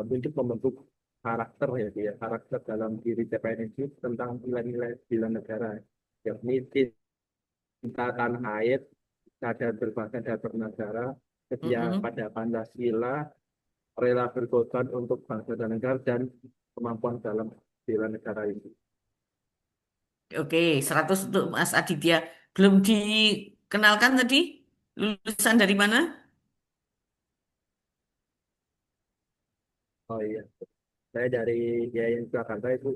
untuk membentuk karakter ya, Bu ya. Karakter dalam diri CPNS itu tentang nilai-nilai bela negara, yakni cinta tanah air, sadar berbangsa dan bernegara, setia mm-mm. pada Pancasila, rela berkorban untuk bangsa dan negara, dan kemampuan dalam bela negara ini. Oke, 100 untuk Mas Aditya. Belum dikenalkan tadi? Lulusan dari mana? Oh iya, saya dari Yayasan Jakarta itu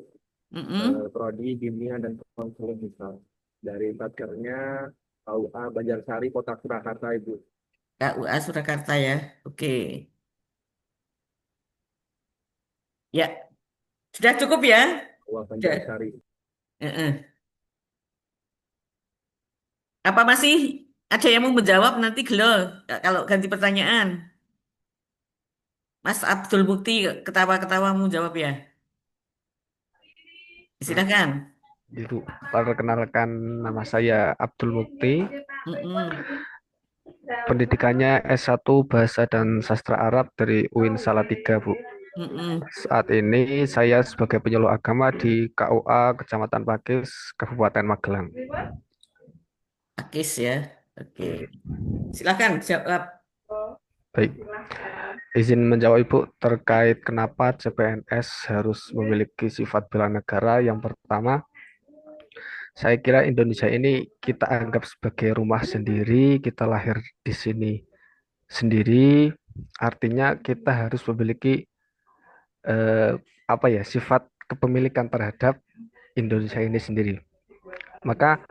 Mm-mm. prodi bimbingan dan konseling misal dari Satkernya KUA Banjarsari Kota Surakarta Ibu. KUA Surakarta ya. Oke. Ya, sudah cukup ya? KUA Sudah. Banjarsari. Heeh. Apa masih ada yang mau menjawab nanti gelo kalau ganti pertanyaan. Mas Abdul Mukti ketawa-ketawa mau jawab ya. Silakan. Ibu, perkenalkan nama saya Abdul Mukti, Mm-mm. pendidikannya S1 Bahasa dan Sastra Arab dari UIN Salatiga, Bu. Mm-mm. Saat ini saya sebagai penyuluh agama di KUA Kecamatan Pakis, Kabupaten Magelang. Akis ya. Oke. Silakan jawab. Baik, izin menjawab Ibu terkait kenapa CPNS harus memiliki sifat bela negara. Yang pertama, saya kira Indonesia ini kita anggap sebagai rumah sendiri, kita lahir di sini sendiri, artinya kita harus memiliki eh, apa ya sifat kepemilikan terhadap Indonesia ini sendiri. Maka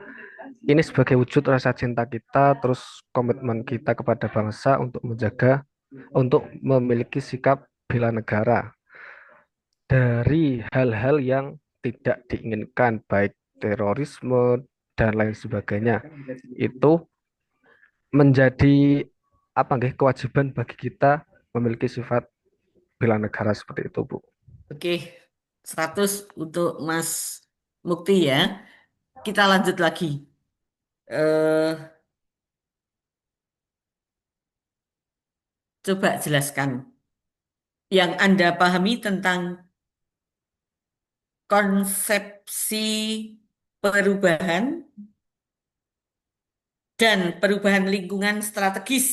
ini sebagai wujud rasa cinta kita, terus komitmen kita kepada bangsa untuk menjaga, untuk memiliki sikap bela negara dari hal-hal yang tidak diinginkan, baik terorisme dan lain sebagainya. Itu menjadi apa nggih kewajiban bagi kita memiliki sifat bela negara seperti itu, Bu. Oke. 100 untuk Mas Mukti ya. Kita lanjut lagi. Eh, coba jelaskan yang Anda pahami tentang konsepsi perubahan dan perubahan lingkungan strategis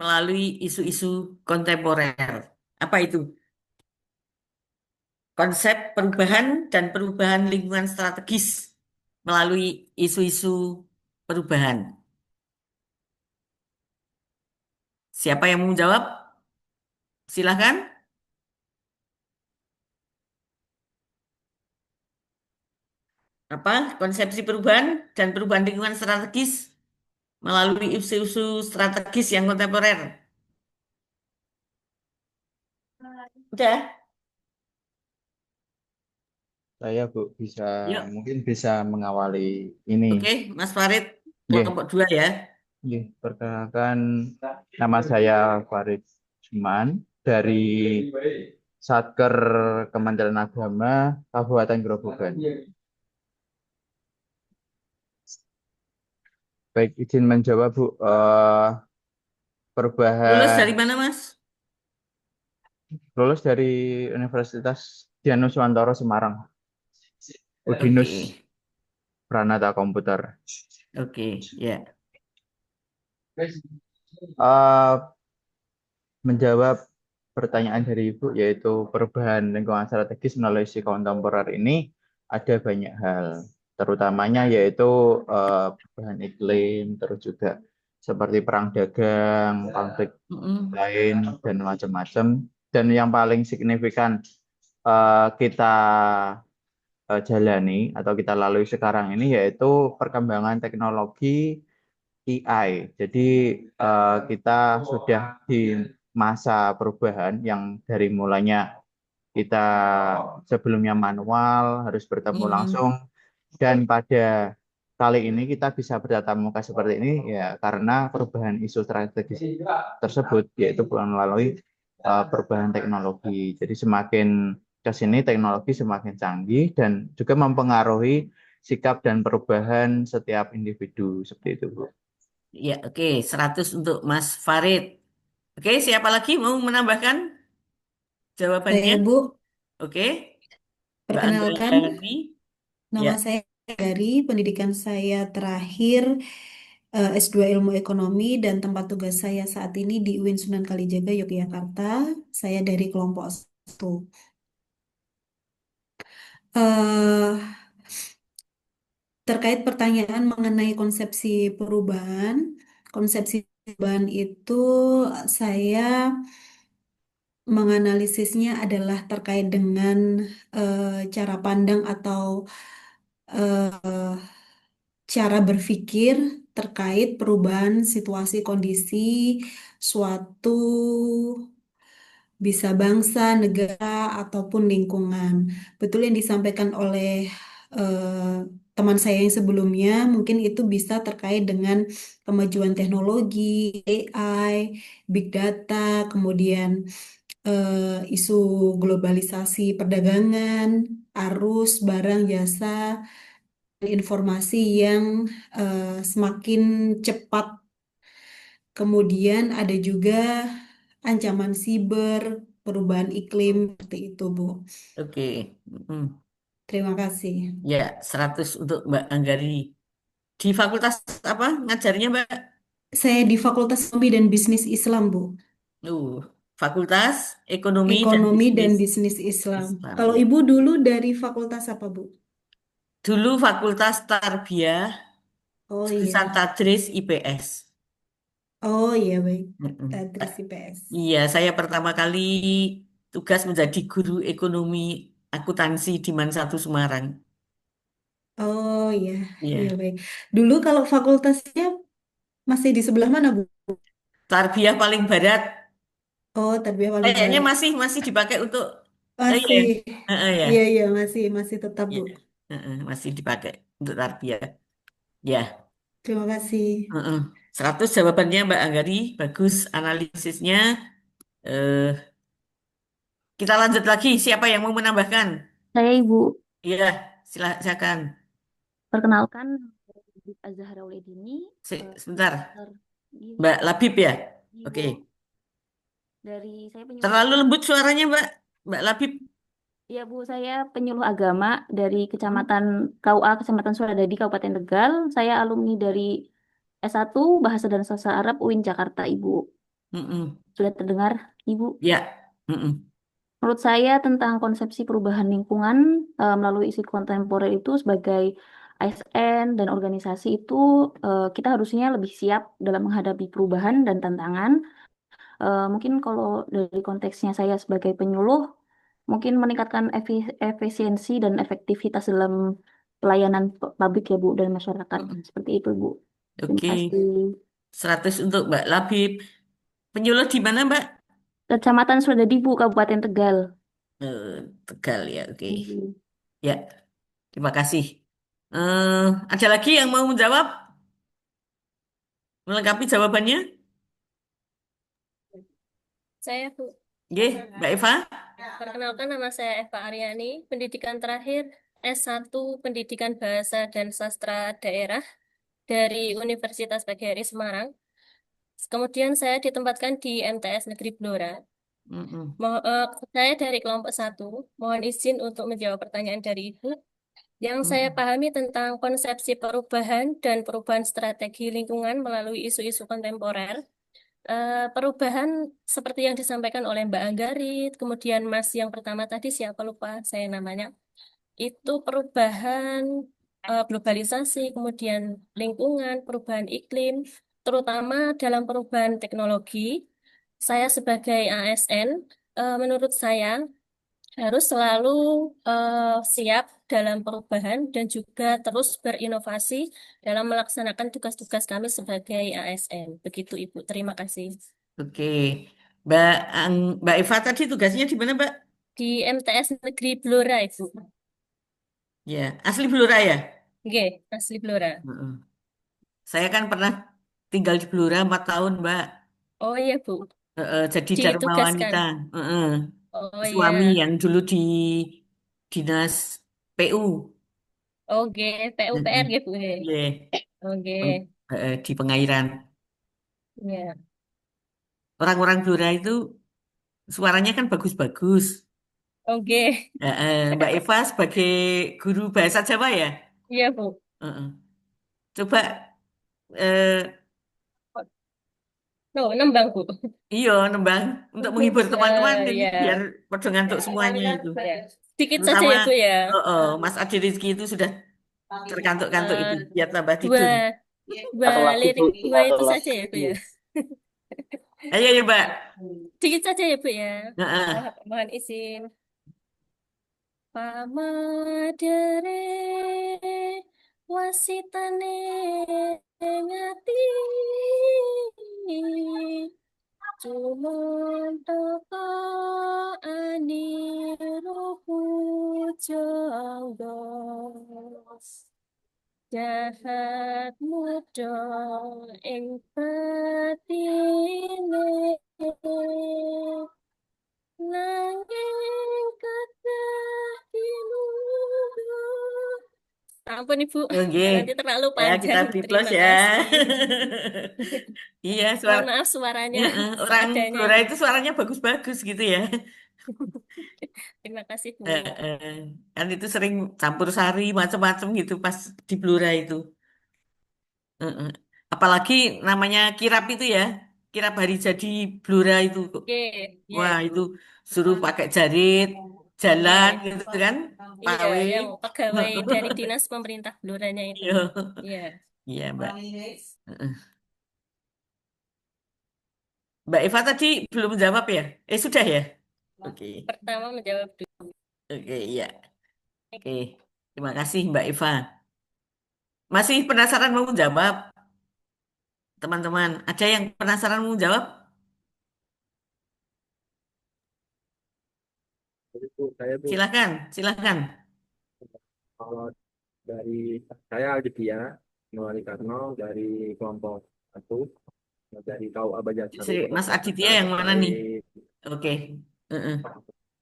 melalui isu-isu kontemporer. Apa itu? Konsep perubahan dan perubahan lingkungan strategis melalui isu-isu perubahan. Siapa yang mau menjawab? Silahkan. Apa? Konsepsi perubahan dan perubahan lingkungan strategis melalui isu-isu strategis yang kontemporer. Udah? Saya Bu bisa Yuk. mungkin bisa mengawali ini. Oke, Mas Farid, Nggih, kelompok 2 ya. nggih, perkenalkan nama saya Farid Juman dari Satker Kementerian Agama Kabupaten Grobogan. Baik, izin menjawab Bu. Lulus dari Perubahan mana, Mas? lulus dari Universitas Dianuswantoro Semarang, Udinus Oke, Pranata Komputer. oke, ya. Eh, menjawab pertanyaan dari Ibu, yaitu perubahan lingkungan strategis melalui si kontemporer ini ada banyak hal, terutamanya yaitu perubahan iklim, terus juga seperti perang dagang, konflik Mm-mm. lain, dan macam-macam. Dan yang paling signifikan kita jalani atau kita lalui sekarang ini yaitu perkembangan teknologi AI. Jadi kita sudah di masa perubahan yang dari mulanya kita sebelumnya manual, harus bertemu Mm-mm. langsung, dan pada kali ini kita bisa bertatap muka seperti ini ya karena perubahan isu strategis tersebut, yaitu melalui perubahan teknologi. Jadi semakin ke sini teknologi semakin canggih dan juga mempengaruhi sikap dan perubahan setiap individu seperti itu, Bu. Ya, oke, 100 untuk Mas Farid. Oke, siapa lagi mau menambahkan jawabannya? Saya Bu, Oke, Mbak perkenalkan Anggani. Ya, nama saya dari pendidikan saya terakhir S2 Ilmu Ekonomi dan tempat tugas saya saat ini di UIN Sunan Kalijaga, Yogyakarta. Saya dari kelompok 1. Eh, Terkait pertanyaan mengenai konsepsi perubahan itu saya menganalisisnya adalah terkait dengan cara pandang atau eh, cara berpikir terkait perubahan situasi kondisi suatu bisa bangsa, negara, ataupun lingkungan. Betul yang disampaikan oleh teman saya yang sebelumnya, mungkin itu bisa terkait dengan kemajuan teknologi, AI, big data, kemudian isu globalisasi perdagangan, arus barang jasa, informasi yang semakin cepat. Kemudian ada juga ancaman siber, perubahan iklim, seperti itu, Bu. oke. Mm. Terima kasih. Ya, 100 untuk Mbak Anggari. Di fakultas apa ngajarnya, Mbak? Saya di Fakultas Ekonomi dan Bisnis Islam, Bu. Fakultas Ekonomi dan Ekonomi dan Bisnis Bisnis Islam. Islam. Kalau Ya. Ibu dulu dari fakultas apa, Bu? Dulu Fakultas Tarbiyah Oh jurusan iya. Tadris IPS. Oh iya, baik. Mm-mm. Tadris IPS. Iya, saya pertama kali tugas menjadi guru ekonomi akuntansi di Man 1 Semarang. Oh iya, iya Iya, baik. Dulu kalau fakultasnya masih di sebelah mana, Bu? Tarbiyah paling barat. Oh, Tarbiyah paling Kayaknya barat. masih dipakai untuk iya, Masih. ya, Iya, iya, masih tetap, iya, Bu. masih dipakai untuk tarbiyah. Ya, Terima kasih. 100 jawabannya Mbak Anggari, bagus analisisnya. Eh, kita lanjut lagi. Siapa yang mau menambahkan? Saya Ibu, Iya, silakan. perkenalkan Ibu Azhara Uledini, Sebentar, Master di Mbak Labib ya. Ibu Oke, dari saya penyuluh terlalu lembut suaranya Mbak. Mbak Labib. Ya Bu, saya penyuluh agama dari Kecamatan KUA Kecamatan Suradadi Kabupaten Tegal. Saya alumni dari S1 Bahasa dan Sastra Arab UIN Jakarta, Ibu. Mm-mm. Sudah terdengar, Ibu? Ya. Mm-mm. Menurut saya tentang konsepsi perubahan lingkungan melalui isu kontemporer itu sebagai ASN dan organisasi itu kita harusnya lebih siap dalam menghadapi perubahan dan tantangan. Mungkin kalau dari konteksnya saya sebagai penyuluh, mungkin meningkatkan efisiensi dan efektivitas dalam pelayanan publik ya Bu dan masyarakat. Mm-mm. Seperti itu Bu. Terima Oke. kasih. 100 untuk Mbak Labib. Penyuluh di mana, Mbak? Kecamatan Suradadi Bu, Kabupaten Tegal. Eh, Tegal ya, oke. Hmm. Ya, terima kasih. Eh, ada lagi yang mau menjawab? Melengkapi jawabannya? Saya Bu. Oke, Mbak Eva. Perkenalkan, nama saya Eva Aryani, pendidikan terakhir S1 Pendidikan Bahasa dan Sastra Daerah dari Universitas PGRI Semarang. Kemudian saya ditempatkan di MTS Negeri Blora. Mm-mm. Saya dari kelompok 1. Mohon izin untuk menjawab pertanyaan dari Ibu. Yang saya pahami tentang konsepsi perubahan dan perubahan strategi lingkungan melalui isu-isu kontemporer. Perubahan seperti yang disampaikan oleh Mbak Anggarit, kemudian Mas yang pertama tadi siapa lupa saya namanya, itu perubahan globalisasi, kemudian lingkungan, perubahan iklim, terutama dalam perubahan teknologi. Saya sebagai ASN, menurut saya harus selalu siap dalam perubahan dan juga terus berinovasi dalam melaksanakan tugas-tugas kami sebagai ASN. Begitu Ibu, terima kasih. Oke, Mbak Eva tadi tugasnya di mana, Mbak? Di MTS Negeri Blora, Ibu. Ya, asli Blora ya? Oke, asli Blora. Mm-mm. Saya kan pernah tinggal di Blora 4 tahun, Mbak. Oh iya, Bu. Jadi Dharma Ditugaskan. Wanita. Heeh. Oh Suami iya. yang dulu di dinas PU. Oke, PUPR Mm-mm. ya, Bu. Iya, Oke, di Pengairan. ya. Orang-orang Blora itu suaranya kan bagus-bagus. Oke. Mbak Eva sebagai guru bahasa Jawa ya? Iya, Bu. Heeh. Coba, eh, No, nembang, Bu. iya nembang untuk menghibur teman-teman ini Ya. biar pada ngantuk semuanya itu. Ya. Sedikit saja Terutama ya, Bu ya. Mas Adi Rizky itu sudah terkantuk-kantuk itu Eh, biar tambah dua, tidur. dua Satu lagi lirik Bu, dua satu itu saja ya, Bu lagi. ya. Ayo ya, Mbak. Sedikit saja ya, Bu ya. Heeh. Mohon izin. Pamadere wasitane ngati Cumantaka aniruh jangga jahat muda ing batine nanging kedah dinuduh. Ampun Ibu, Oke. nanti terlalu Ya, kita panjang. biplos Terima ya. kasih. Iya, Mohon maaf suaranya Heeh, orang seadanya Blora ini. itu suaranya bagus-bagus gitu ya. Terima kasih Bu. Kan itu sering campur sari macam-macam gitu pas di Blora itu. Heeh. Apalagi namanya kirap itu ya. Kirap hari jadi Blora itu. Oke, ya Wah, Ibu. itu suruh pakai jarit, jalan Iya, gitu kan. iya, Pawe. yang pegawai dari dinas pemerintah Bloranya itu. Iya. Iya. Iya, Mbak. Heeh. Mbak Eva tadi belum menjawab ya? Sudah ya? Oke. Pertama menjawab dulu. Oke, iya. Oke. Terima kasih Mbak Eva. Masih penasaran mau menjawab, teman-teman? Ada yang penasaran mau menjawab? Saya Bu, Silahkan, silahkan. kalau dari saya Aditya Nurwali Karno dari kelompok 1 dari KUA Bajajari Kota Mas Aditya Surakarta yang mana nih? terkait Oke. Heeh.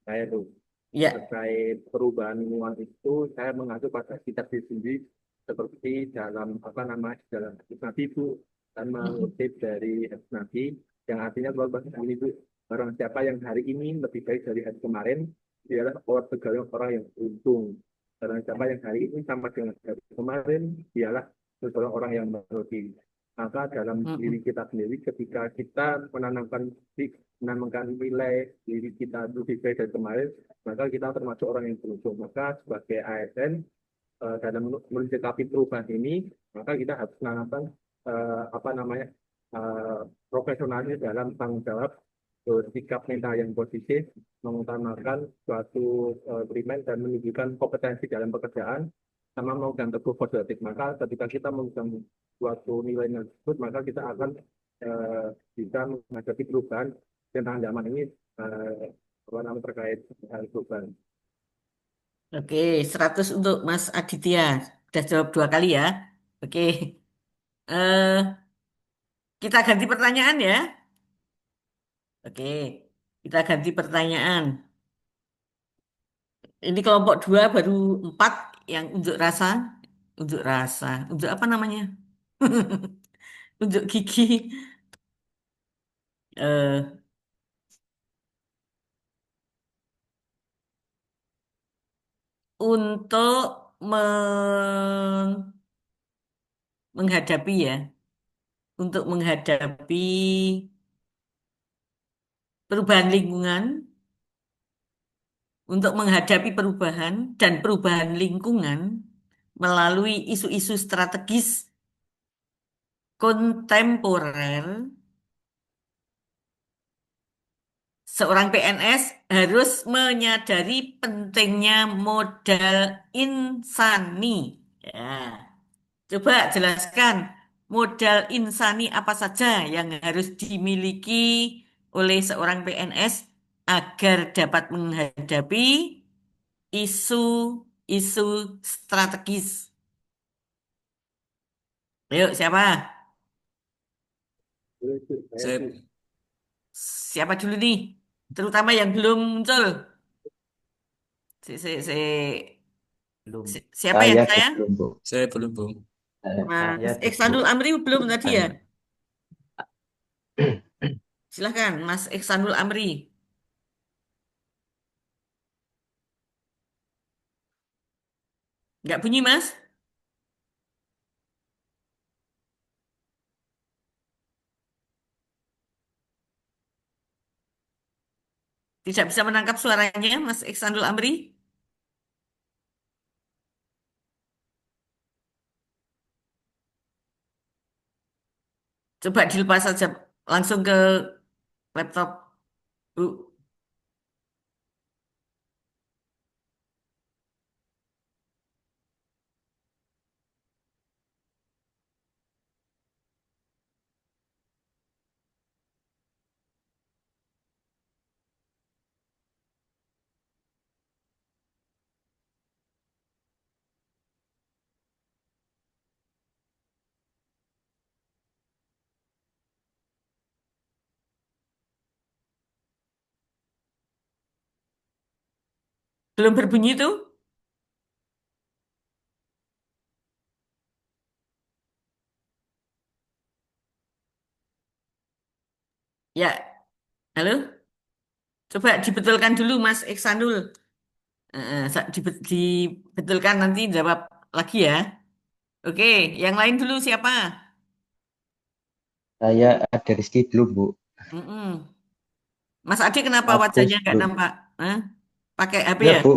saya tuh Ya. terkait perubahan lingkungan itu saya mengacu pada kitab sendiri seperti dalam apa namanya dalam hadis Nabi Bu dan mengutip dari hadis Nabi yang artinya bahwa ini Bu barang siapa yang hari ini lebih baik dari hari kemarin, dialah orang yang beruntung. Barang siapa yang hari ini sama dengan hari kemarin, dialah orang yang merugi. Maka dalam diri kita sendiri, ketika kita menanamkan nilai diri kita lebih baik dari kemarin, maka kita termasuk orang yang beruntung. Maka sebagai ASN, dalam menyikapi perubahan ini, maka kita harus menanamkan profesionalisme dalam tanggung jawab, sikap mental yang positif, mengutamakan suatu primen dan menunjukkan kompetensi dalam pekerjaan, sama memegang teguh positif. Maka ketika kita memegang suatu nilai tersebut, maka kita akan bisa menghadapi perubahan tentang zaman ini terkait hal perubahan. Oke, 100 untuk Mas Aditya. Sudah jawab 2 kali ya. Oke. Eh, kita ganti pertanyaan ya. Oke, kita ganti pertanyaan. Ini kelompok 2 baru 4 yang unjuk rasa. Unjuk rasa. Unjuk apa namanya? Unjuk gigi. Eh, untuk menghadapi ya. Untuk menghadapi perubahan lingkungan, untuk menghadapi perubahan dan perubahan lingkungan melalui isu-isu strategis kontemporer, seorang PNS harus menyadari pentingnya modal insani. Ya. Coba jelaskan modal insani apa saja yang harus dimiliki oleh seorang PNS agar dapat menghadapi isu-isu strategis. Ayo, siapa? Saya Siapa dulu nih? Terutama yang belum muncul. Belum. Siapa yang saya? Belum, Bu. saya belum, Bu. Mas Bu. Iksanul Amri belum tadi ya? Silahkan, Mas Iksanul Amri. Nggak bunyi, Mas? Tidak bisa menangkap suaranya, Mas Iksanul Amri? Coba dilepas saja langsung ke laptop, Bu. Belum berbunyi tuh? Ya, halo? Coba dibetulkan dulu, Mas Iksanul. Dibetulkan nanti jawab lagi ya. Oke, yang lain dulu siapa? Saya ada Rizky dulu, Bu. Mm-mm. Mas Ade kenapa Aku wajahnya nggak belum. nampak? Hah? Pakai HP Enggak, ya? Bu.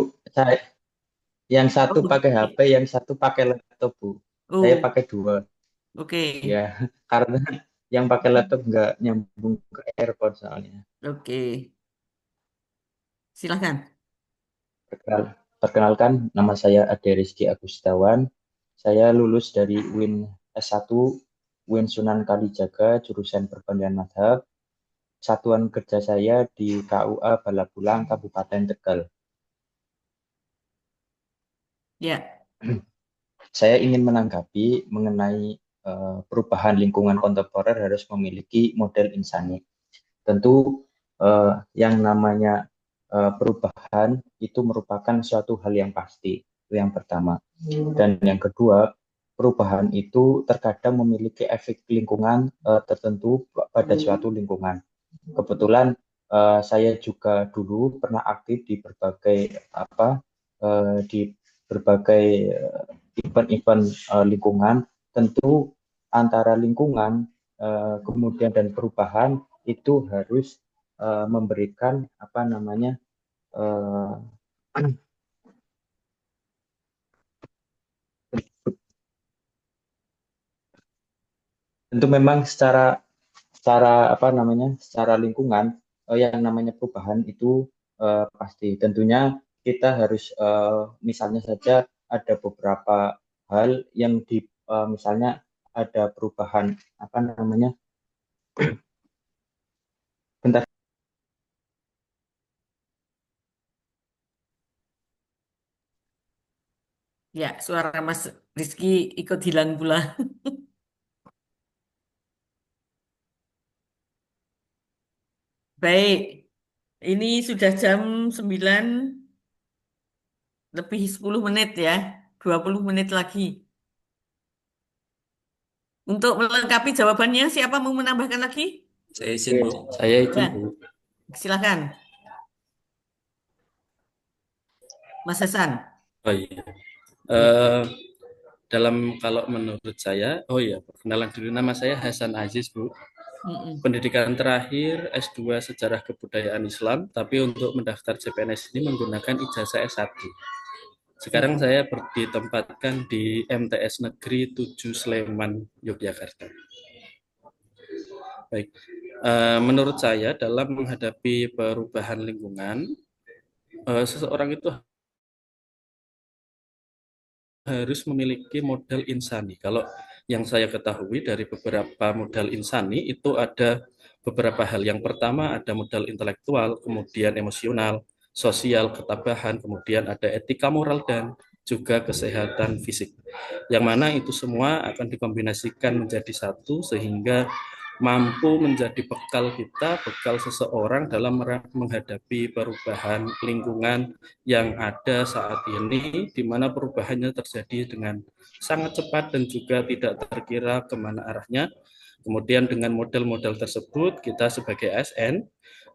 Yang satu Oh, pakai HP, yang satu pakai laptop, Bu. Saya oh, pakai 2. oke, Ya, karena yang pakai laptop nggak nyambung ke AirPod soalnya. oke. Silahkan. Perkenalkan, nama saya Ade Rizky Agustawan. Saya lulus dari UIN S1, UIN Sunan Kalijaga, jurusan Perbandian Madhab. Satuan kerja saya di KUA Balabulang, Kabupaten Tegal. Ya, Saya ingin menanggapi mengenai perubahan lingkungan kontemporer harus memiliki model insani. Tentu yang namanya perubahan itu merupakan suatu hal yang pasti, itu yang pertama. Dan yang kedua, perubahan itu terkadang memiliki efek lingkungan tertentu pada suatu lingkungan. Kebetulan saya juga dulu pernah aktif di berbagai di berbagai event-event lingkungan. Tentu antara lingkungan kemudian dan perubahan itu harus memberikan tentu memang secara lingkungan yang namanya perubahan itu pasti. Tentunya kita harus misalnya saja ada beberapa hal yang misalnya ada perubahan bentar. Ya, suara Mas Rizky ikut hilang pula. Baik, ini sudah jam 9 lebih 10 menit ya, 20 menit lagi. Untuk melengkapi jawabannya, siapa mau menambahkan lagi? Saya izin, Bu. Saya izin, Ya, Bu. silakan, Mas Hasan. Oh iya. Eh, kalau menurut saya, oh iya, perkenalan dulu, nama saya Hasan Aziz, Bu. Pendidikan terakhir S2 Sejarah Kebudayaan Islam, tapi untuk mendaftar CPNS ini menggunakan ijazah S1. Sekarang saya ditempatkan di MTS Negeri 7 Sleman, Yogyakarta. Baik, menurut saya dalam menghadapi perubahan lingkungan, seseorang itu harus memiliki modal insani. Kalau yang saya ketahui dari beberapa modal insani itu ada beberapa hal. Yang pertama ada modal intelektual, kemudian emosional, sosial, ketabahan, kemudian ada etika moral dan juga kesehatan fisik. Yang mana itu semua akan dikombinasikan menjadi satu sehingga mampu menjadi bekal kita, bekal seseorang dalam menghadapi perubahan lingkungan yang ada saat ini, di mana perubahannya terjadi dengan sangat cepat dan juga tidak terkira kemana arahnya. Kemudian dengan model-model tersebut, kita sebagai ASN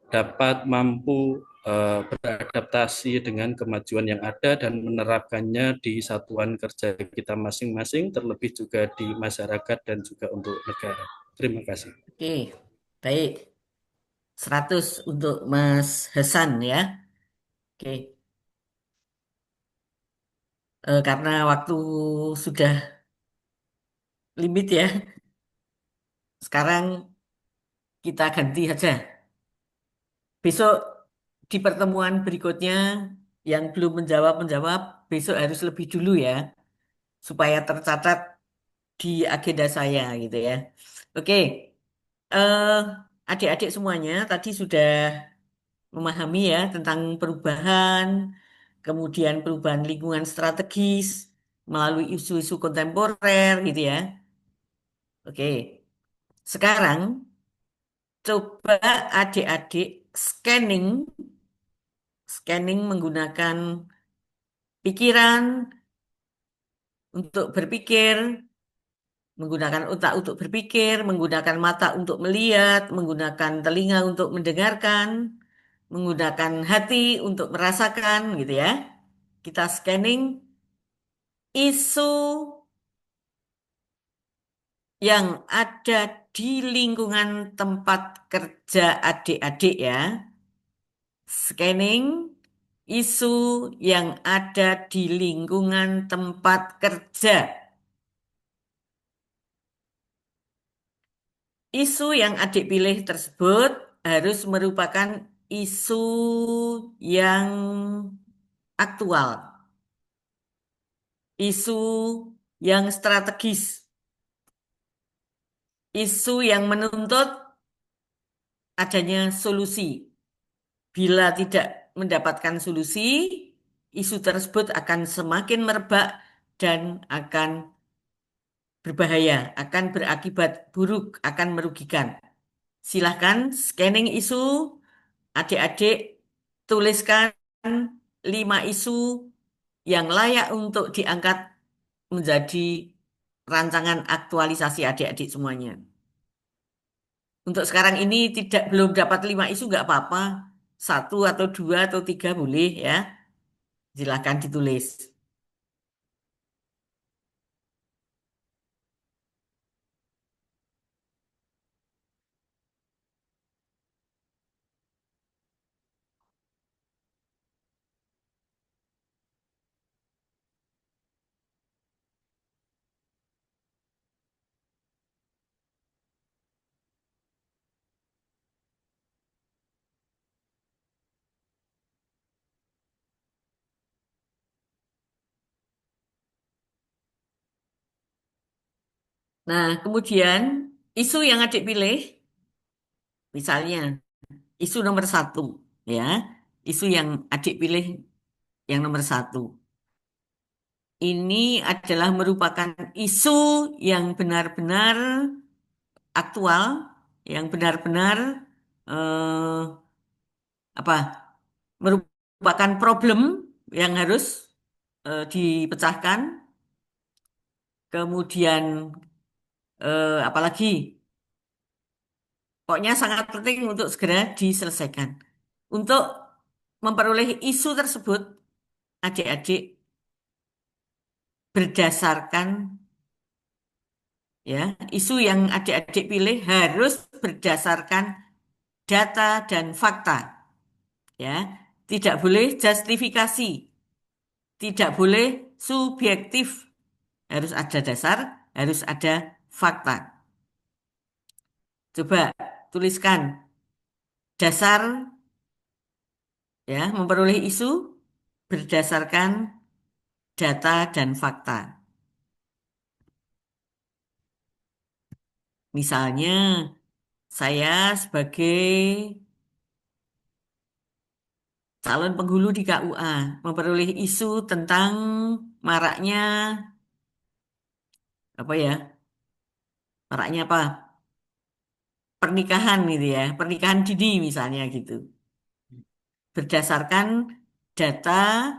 dapat mampu beradaptasi dengan kemajuan yang ada dan menerapkannya di satuan kerja kita masing-masing, terlebih juga di masyarakat dan juga untuk negara. Terima kasih. Oke, baik. 100 untuk Mas Hasan ya. Oke. Karena waktu sudah limit ya. Sekarang kita ganti saja. Besok di pertemuan berikutnya yang belum menjawab, besok harus lebih dulu ya. Supaya tercatat di agenda saya gitu ya. Oke. Eh, Adik-adik semuanya tadi sudah memahami ya tentang perubahan, kemudian perubahan lingkungan strategis melalui isu-isu kontemporer gitu ya. Oke, sekarang coba adik-adik scanning menggunakan pikiran untuk berpikir, menggunakan otak untuk berpikir, menggunakan mata untuk melihat, menggunakan telinga untuk mendengarkan, menggunakan hati untuk merasakan gitu ya. Kita scanning isu yang ada di lingkungan tempat kerja adik-adik ya. Scanning isu yang ada di lingkungan tempat kerja. Isu yang adik pilih tersebut harus merupakan isu yang aktual, isu yang strategis, isu yang menuntut adanya solusi. Bila tidak mendapatkan solusi, isu tersebut akan semakin merebak dan akan berbahaya, akan berakibat buruk, akan merugikan. Silahkan scanning isu, adik-adik tuliskan 5 isu yang layak untuk diangkat menjadi rancangan aktualisasi adik-adik semuanya. Untuk sekarang ini belum dapat 5 isu nggak apa-apa. 1 atau 2 atau 3 boleh ya. Silahkan ditulis. Nah, kemudian isu yang adik pilih, misalnya isu nomor 1, ya, isu yang adik pilih yang nomor 1. Ini adalah merupakan isu yang benar-benar aktual, yang benar-benar eh, apa merupakan problem yang harus dipecahkan. Kemudian apalagi, pokoknya sangat penting untuk segera diselesaikan. Untuk memperoleh isu tersebut, adik-adik berdasarkan ya, isu yang adik-adik pilih harus berdasarkan data dan fakta. Ya, tidak boleh justifikasi, tidak boleh subjektif. Harus ada dasar, harus ada fakta. Coba tuliskan dasar ya, memperoleh isu berdasarkan data dan fakta. Misalnya, saya sebagai calon penghulu di KUA memperoleh isu tentang maraknya apa ya? Maraknya apa? Pernikahan gitu ya, pernikahan dini misalnya gitu. Berdasarkan data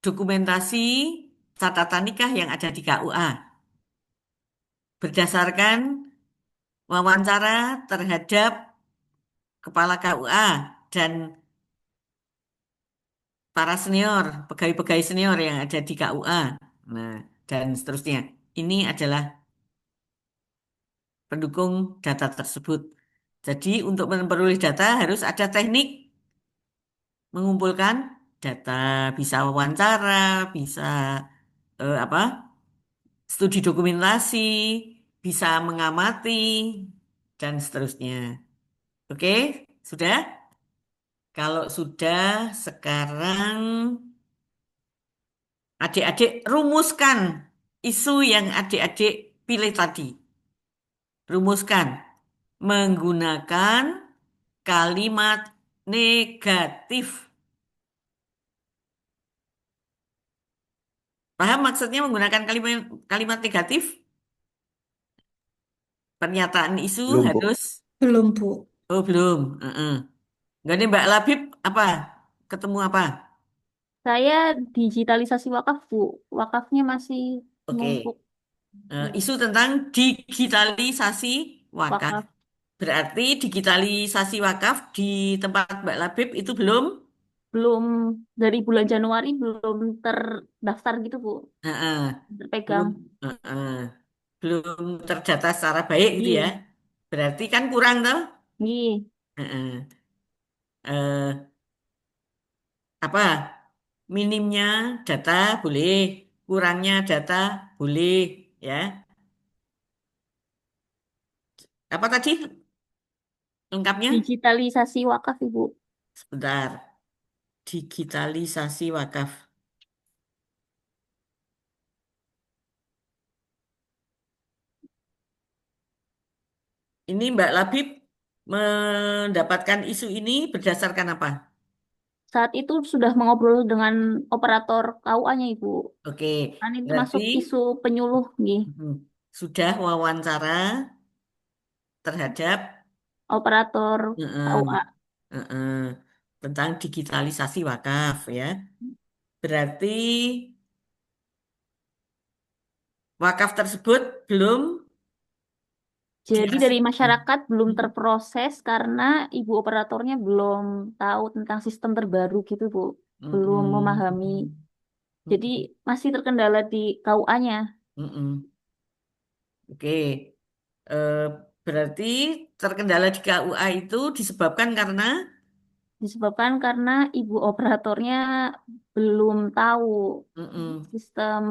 dokumentasi catatan nikah yang ada di KUA. Berdasarkan wawancara terhadap kepala KUA dan para senior, pegawai-pegawai senior yang ada di KUA. Nah, dan seterusnya. Ini adalah pendukung data tersebut. Jadi untuk memperoleh data harus ada teknik mengumpulkan data, bisa wawancara, bisa apa? Studi dokumentasi, bisa mengamati dan seterusnya. Oke, sudah? Kalau sudah, sekarang adik-adik rumuskan isu yang adik-adik pilih tadi. Rumuskan menggunakan kalimat negatif. Paham maksudnya menggunakan kalimat kalimat negatif? Pernyataan isu Belum, Bu. harus Belum, Bu. oh belum. Enggak nih Mbak Labib apa? Ketemu apa? Saya digitalisasi wakaf, Bu. Wakafnya masih Oke. numpuk Isu tentang digitalisasi wakaf. wakaf. Berarti digitalisasi wakaf di tempat Mbak Labib itu belum Belum dari bulan Januari belum terdaftar gitu, Bu. Heeh. Terpegang. belum heeh. Belum terdata secara baik gitu ya. Iya. Berarti kan kurang toh? Iya. Heeh. Eh, apa? Minimnya data boleh, kurangnya data boleh ya. Apa tadi lengkapnya? Digitalisasi wakaf, Ibu. Sebentar. Digitalisasi wakaf. Ini Mbak Labib mendapatkan isu ini berdasarkan apa? Saat itu sudah mengobrol dengan operator KUA-nya, Ibu. Oke, Kan itu berarti masuk isu penyuluh, nih. Sudah wawancara terhadap Operator Heeh, KUA. heeh, tentang digitalisasi wakaf ya. Berarti wakaf tersebut belum Jadi dari dihasilkan. masyarakat belum terproses karena ibu operatornya belum tahu tentang sistem terbaru gitu, Bu. Belum Mm-mm. memahami. Jadi Mm-mm. masih terkendala di KUA-nya. Mm-mm. Oke. Eh, berarti terkendala di KUA itu disebabkan karena Disebabkan karena ibu operatornya belum tahu mm-mm. sistem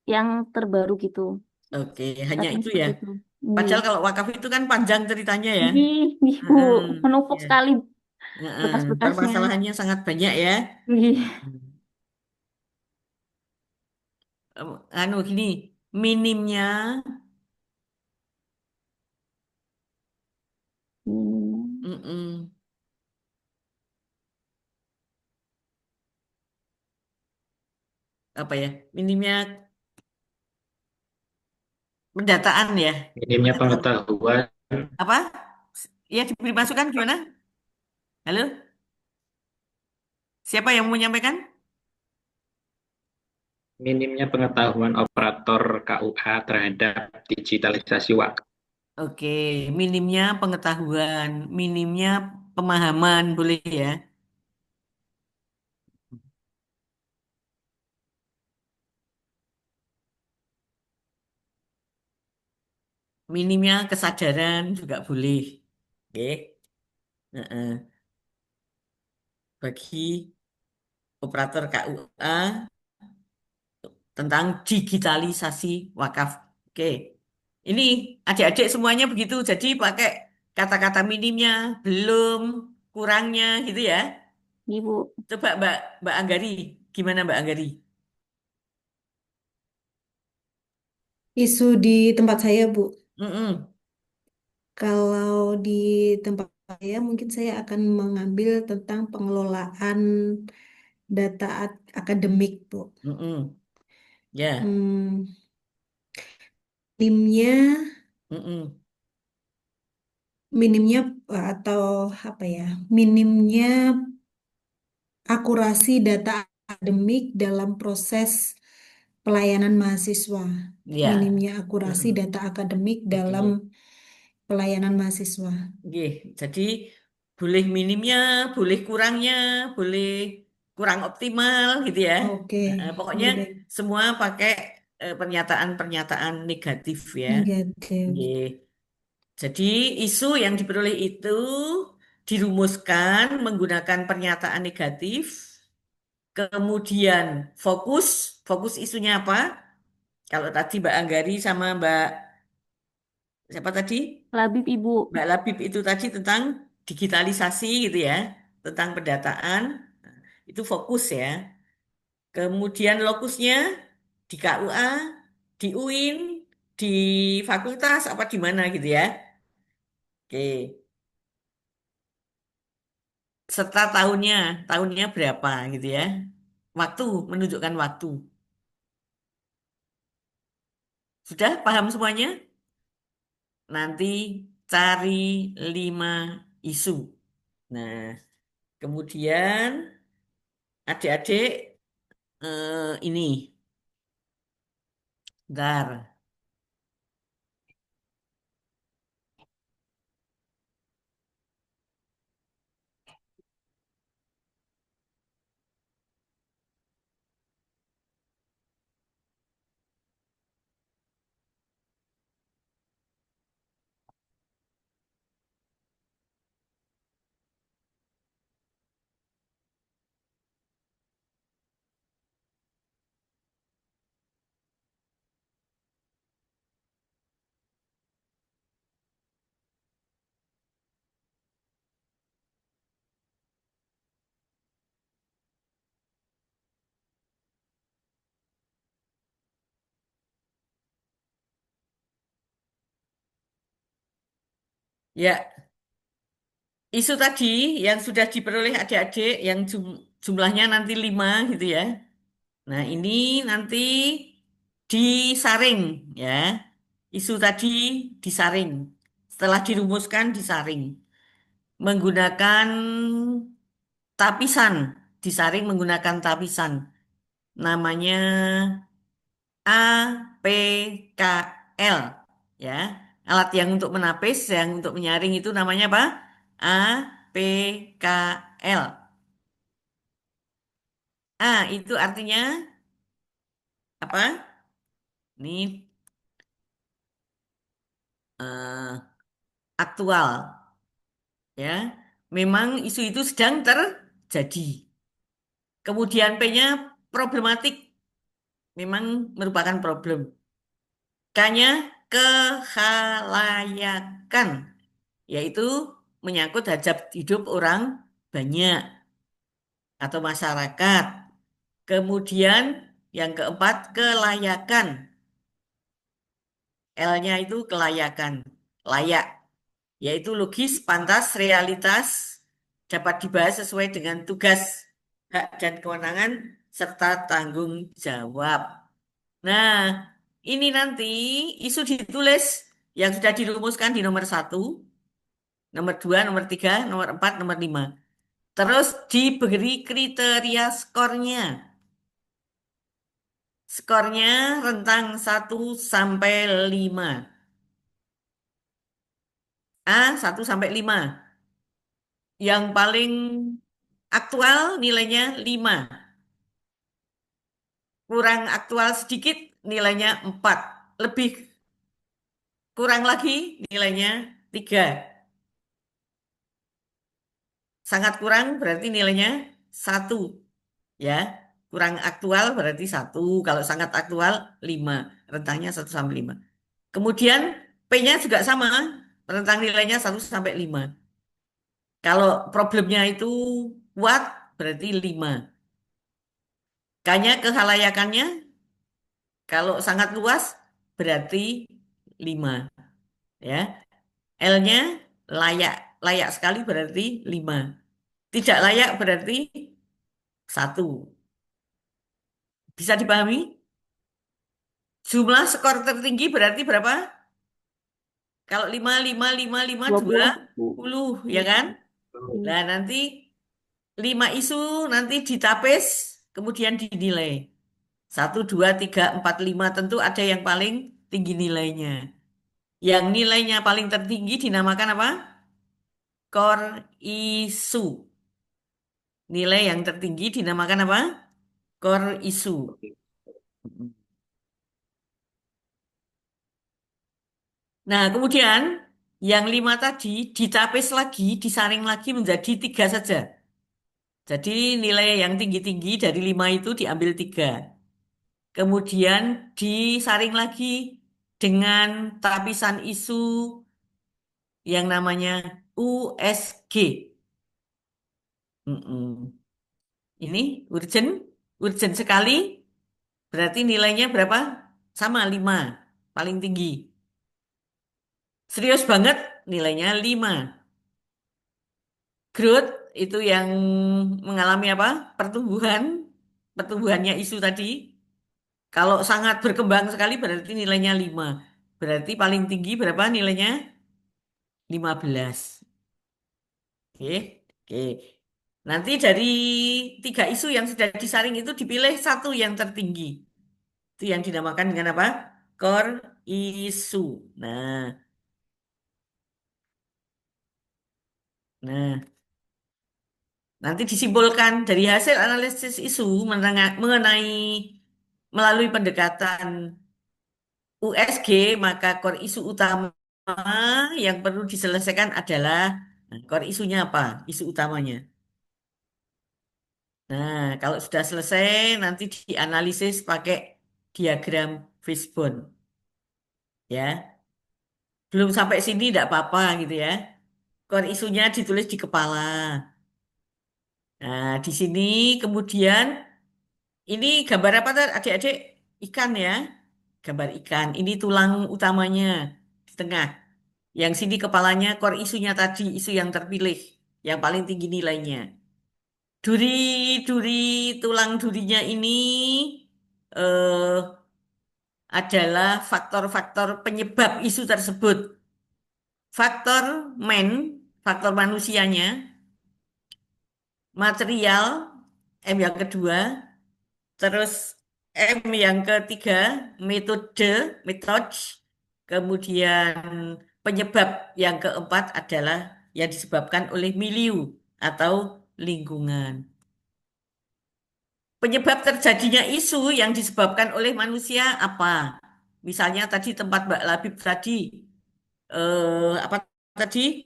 yang terbaru gitu. Oke, hanya Katanya itu ya. seperti itu. Iya. Padahal kalau wakaf itu kan panjang ceritanya ya. Ih, Bu, Heeh, menumpuk ya. sekali Heeh, bekas-bekasnya. permasalahannya sangat banyak ya. Iya. Anu gini, minimnya, Hmm. mm-mm, apa ya? Minimnya pendataan ya. Minimnya Pendataan pengetahuan, apa? Ya diberi masukan gimana? Halo, siapa yang mau menyampaikan? minimnya pengetahuan operator KUA terhadap digitalisasi wakaf. Oke, minimnya pengetahuan, minimnya pemahaman, boleh ya? Minimnya kesadaran juga boleh. Oke, heeh. Bagi operator KUA tentang digitalisasi wakaf. Oke, ini adik-adik semuanya begitu. Jadi pakai kata-kata minimnya, belum, kurangnya gitu ya. Ibu, Coba Mbak Anggari, gimana Mbak Anggari? Isu di tempat saya, Bu. Mm-mm. Kalau di tempat saya, mungkin saya akan mengambil tentang pengelolaan data akademik, Bu. Mm-mm. Ya, Hmm, minimnya, mm-mm. minimnya atau apa ya? Minimnya akurasi data akademik dalam proses pelayanan mahasiswa. Ya. Minimnya akurasi Mm-mm. data akademik dalam Oke. pelayanan mahasiswa. Oke, jadi boleh minimnya, boleh kurangnya, boleh kurang optimal gitu ya. Oke, Pokoknya baik-baik. semua pakai pernyataan-pernyataan negatif ya. Oke. Negatif. Jadi isu yang diperoleh itu dirumuskan menggunakan pernyataan negatif, kemudian fokus, fokus isunya apa? Kalau tadi Mbak Anggari sama Mbak siapa tadi? Labib Ibu. Mbak Labib itu tadi tentang digitalisasi gitu ya, tentang pendataan, itu fokus ya. Kemudian lokusnya di KUA, di UIN, di fakultas apa di mana gitu ya. Oke, serta tahunnya, tahunnya berapa gitu ya. Waktu, menunjukkan waktu. Sudah paham semuanya? Nanti cari 5 isu. Nah, kemudian adik-adik ini, bentar. Ya, isu tadi yang sudah diperoleh adik-adik yang jumlahnya nanti 5 gitu ya. Nah, ini nanti disaring ya. Isu tadi disaring. Setelah dirumuskan disaring. Menggunakan tapisan. Disaring menggunakan tapisan. Namanya APKL ya. Alat yang untuk menapis, yang untuk menyaring itu namanya apa? APKL. Itu artinya apa? Ini aktual, ya. Memang isu itu sedang terjadi. Kemudian P-nya problematik, memang merupakan problem. K-nya kehalayakan, yaitu menyangkut hajat hidup orang banyak atau masyarakat. Kemudian yang keempat kelayakan. L-nya itu kelayakan, layak, yaitu logis, pantas, realitas, dapat dibahas sesuai dengan tugas, hak dan kewenangan, serta tanggung jawab. Nah, ini nanti isu ditulis yang sudah dirumuskan di nomor 1, nomor 2, nomor 3, nomor 4, nomor 5. Terus diberi kriteria skornya. Skornya rentang 1 sampai 5. 1 sampai 5. Yang paling aktual nilainya 5. Kurang aktual sedikit nilainya 4. Lebih kurang lagi nilainya 3. Sangat kurang berarti nilainya 1. Ya, kurang aktual berarti 1. Kalau sangat aktual 5. Rentangnya 1 sampai 5. Kemudian P-nya juga sama. Rentang nilainya 1 sampai 5. Kalau problemnya itu kuat berarti 5. K-nya kehalayakannya kalau sangat luas berarti 5. Ya. L-nya layak. Layak sekali berarti 5. Tidak layak berarti 1. Bisa dipahami? Jumlah skor tertinggi berarti berapa? Kalau 5, 5, 5, 5, 20, ya kan? Nah, nanti 5 isu nanti ditapis, kemudian dinilai. 1, 2, 3, 4, 5, tentu ada yang paling tinggi nilainya. Yang nilainya paling tertinggi dinamakan apa? Core isu. Nilai yang tertinggi dinamakan apa? Core isu. Nah, kemudian yang 5 tadi ditapis lagi, disaring lagi menjadi 3 saja. Jadi nilai yang tinggi-tinggi dari 5 itu diambil 3. Kemudian disaring lagi dengan tapisan isu yang namanya USG. Ini urgent sekali, berarti nilainya berapa? Sama 5, paling tinggi. Serius banget, nilainya 5. Growth itu yang mengalami apa? Pertumbuhannya isu tadi. Kalau sangat berkembang sekali berarti nilainya 5. Berarti paling tinggi berapa nilainya? 15. Oke, oke. Nanti dari 3 isu yang sudah disaring itu dipilih 1 yang tertinggi. Itu yang dinamakan dengan apa? Core isu. Nah, nanti disimpulkan dari hasil analisis isu mengenai melalui pendekatan USG, maka core isu utama yang perlu diselesaikan adalah core isunya apa? Isu utamanya. Nah, kalau sudah selesai nanti dianalisis pakai diagram fishbone. Ya. Belum sampai sini tidak apa-apa gitu ya. Core isunya ditulis di kepala. Nah, di sini kemudian ini gambar apa tuh adik-adik? Ikan ya. Gambar ikan. Ini tulang utamanya di tengah. Yang sini kepalanya, core isunya tadi, isu yang terpilih, yang paling tinggi nilainya. Duri tulang durinya ini eh, adalah faktor-faktor penyebab isu tersebut. Faktor faktor manusianya, material, M yang kedua, terus M yang ketiga, metode, Kemudian penyebab yang keempat adalah yang disebabkan oleh milieu atau lingkungan. Penyebab terjadinya isu yang disebabkan oleh manusia apa? Misalnya tadi tempat Mbak Labib tadi, apa tadi?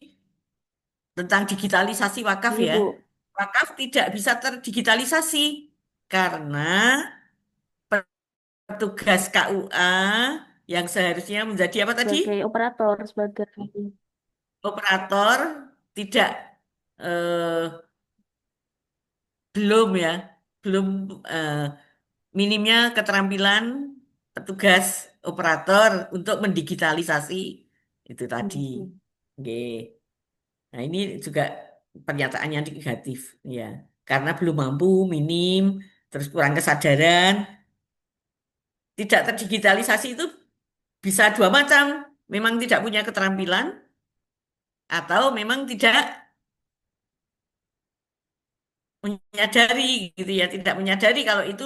Tentang digitalisasi wakaf Iya, ya. Bu. Wakaf tidak bisa terdigitalisasi karena petugas KUA yang seharusnya menjadi apa tadi? Sebagai operator, sebagai Operator tidak eh, belum ya, belum eh, minimnya keterampilan petugas operator untuk mendigitalisasi itu tadi. Oke. Nah, ini juga pernyataan yang negatif ya. Karena belum mampu, minim, terus kurang kesadaran, tidak terdigitalisasi itu bisa dua macam. Memang tidak punya keterampilan atau memang tidak menyadari gitu ya, tidak menyadari kalau itu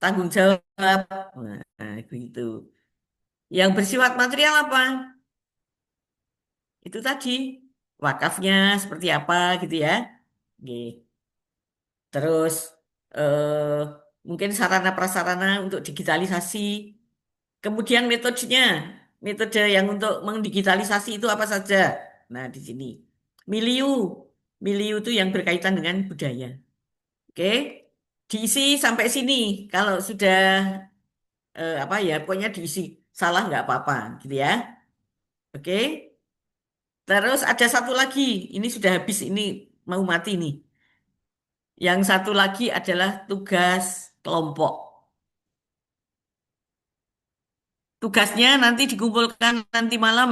tanggung jawab. Nah, itu. Yang bersifat material apa? Itu tadi wakafnya seperti apa gitu ya. Oke. Terus eh, mungkin sarana prasarana untuk digitalisasi. Kemudian metodenya, metode yang untuk mendigitalisasi itu apa saja? Nah, di sini. Milieu, milieu itu yang berkaitan dengan budaya. Oke, diisi sampai sini. Kalau sudah apa ya, pokoknya diisi salah nggak apa-apa, gitu ya. Oke. Terus ada satu lagi, ini sudah habis, ini mau mati nih. Yang satu lagi adalah tugas kelompok. Tugasnya nanti dikumpulkan nanti malam,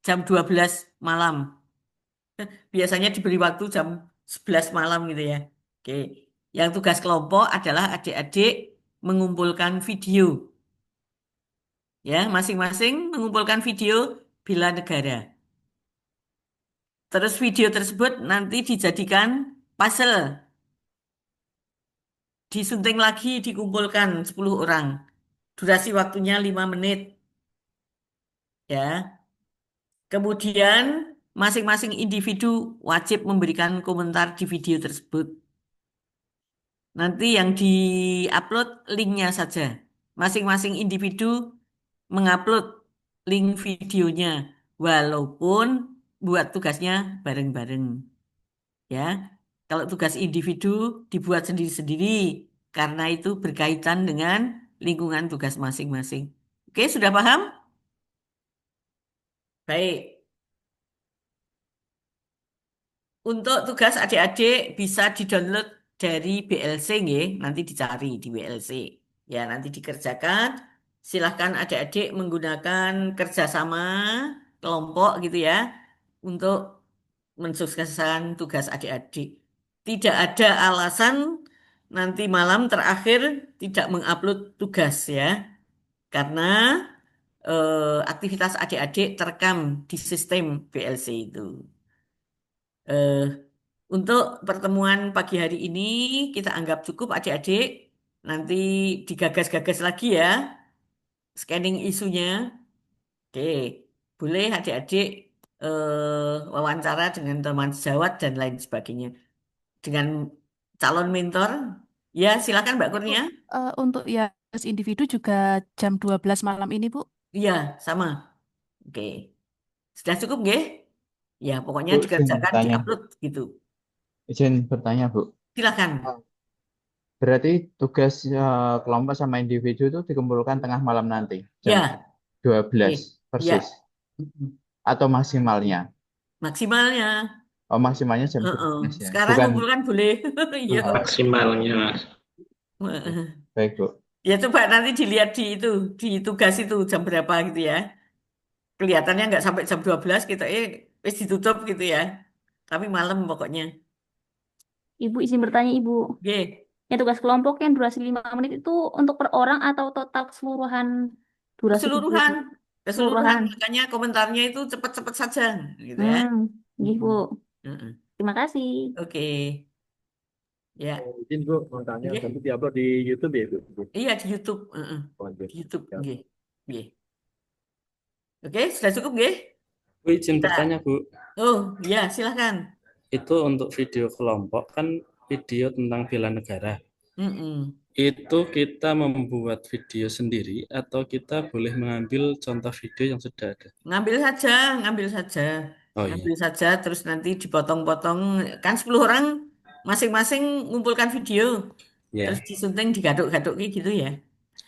jam 12 malam. Biasanya diberi waktu jam 11 malam gitu ya. Oke. Yang tugas kelompok adalah adik-adik mengumpulkan video. Ya, masing-masing mengumpulkan video bela negara. Terus video tersebut nanti dijadikan puzzle. Disunting lagi, dikumpulkan 10 orang. Durasi waktunya 5 menit. Ya. Kemudian masing-masing individu wajib memberikan komentar di video tersebut. Nanti yang di-upload linknya saja. Masing-masing individu mengupload link videonya. Walaupun buat tugasnya bareng-bareng. Ya, kalau tugas individu dibuat sendiri-sendiri. Karena itu berkaitan dengan lingkungan tugas masing-masing. Oke, sudah paham? Baik. Untuk tugas adik-adik bisa di-download dari BLC nggih, nanti dicari di BLC. Ya, nanti dikerjakan. Silahkan adik-adik menggunakan kerjasama kelompok gitu ya untuk mensukseskan tugas adik-adik. Tidak ada alasan nanti malam terakhir tidak mengupload tugas ya. Karena aktivitas adik-adik terekam di sistem BLC itu. Eh, untuk pertemuan pagi hari ini kita anggap cukup adik-adik. Nanti digagas-gagas lagi ya, scanning isunya. Oke, boleh adik-adik wawancara dengan teman sejawat dan lain sebagainya. Dengan calon mentor, ya silakan Mbak Bu, Kurnia. untuk ya individu juga jam 12 malam ini, Bu. Iya, sama. Oke, sudah cukup nggih? Ya, pokoknya Bu, izin dikerjakan, bertanya. diupload gitu. Izin bertanya, Bu. Silakan. Berarti tugas kelompok sama individu itu dikumpulkan tengah malam nanti, jam Ya, 12 ya. persis. Atau maksimalnya? Maksimalnya. Oh, maksimalnya jam Heeh. 12 ya. Sekarang Bukan kumpulkan boleh. Iya. Maksimalnya, Mas. baik, Bu. Ya coba nanti dilihat di itu, di tugas itu jam berapa gitu ya. Kelihatannya nggak sampai jam 12 kita wis ditutup gitu ya. Tapi malam pokoknya. Ibu izin bertanya, Ibu. Oke, Ya, tugas kelompok yang durasi 5 menit itu untuk per orang atau total keseluruhan durasi video? keseluruhan, keseluruhan. Keseluruhan. Makanya komentarnya itu cepat-cepat saja gitu ya. Iya, Bu. Heeh. Terima kasih. Oke. Ya. Izin Bu, mau tanya, Oke. tapi diupload di YouTube ya Bu? Iya di YouTube. Heeh. Oh, iya. Di YouTube. Ya. Oke. Oke. Oke, sudah cukup, nggih? Bu, izin Kita, bertanya, Bu. oh ya silahkan. Itu untuk video kelompok kan video tentang bela negara. Mm-mm. Itu kita membuat video sendiri atau kita boleh mengambil contoh video yang sudah ada? Ngambil saja, ngambil saja. Oh iya. Ngambil saja, terus nanti dipotong-potong. Kan 10 orang masing-masing ngumpulkan video. Ya. Terus disunting, digaduk-gaduk kayak gitu ya.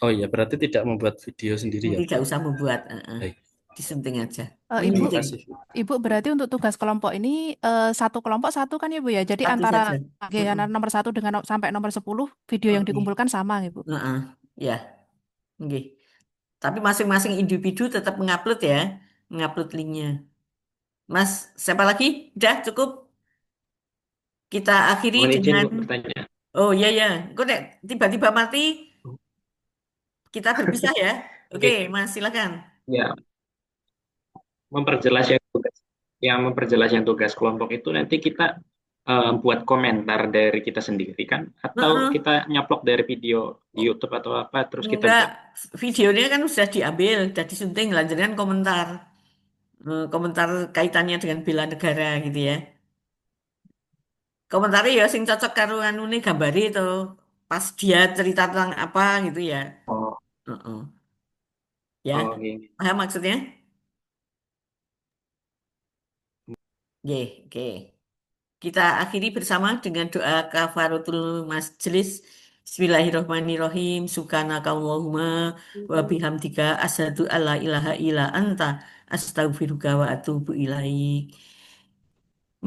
Oh iya, berarti tidak membuat video sendiri ya, Tidak Bu? usah membuat. Baik. Disunting aja. Ibu, Terima Menyunting. kasih, Bu. Ibu berarti untuk tugas kelompok ini satu kelompok satu kan ya Bu ya? Jadi Satu antara saja. nomor 1 dengan sampai nomor 10 video yang Oke. dikumpulkan sama ya Bu? Heeh, ya, nggih. Tapi masing-masing individu tetap mengupload ya, mengupload linknya. Mas, siapa lagi? Udah cukup. Kita akhiri Mohon izin dengan, Bu bertanya. oh iya ya, kok nek tiba-tiba mati, kita berpisah ya. Oke, Oke, Mas, silakan. ya memperjelas yang tugas kelompok itu nanti kita buat komentar dari kita sendiri kan, atau Heeh. kita nyaplok dari video di YouTube atau apa terus kita Enggak, buat. videonya kan sudah diambil, sudah disunting, lanjutkan komentar. Komentar kaitannya dengan bela negara gitu ya. Komentarnya ya sing cocok karo anune gambare itu. Pas dia cerita tentang apa gitu ya. Oh, Heeh. Ya, oke. paham maksudnya? Oke, oke. Kita akhiri bersama dengan doa kafaratul majelis. Bismillahirrahmanirrahim. Subhanakallahumma wa bihamdika asyhadu alla ilaha illa anta astaghfiruka wa atubu ilaik.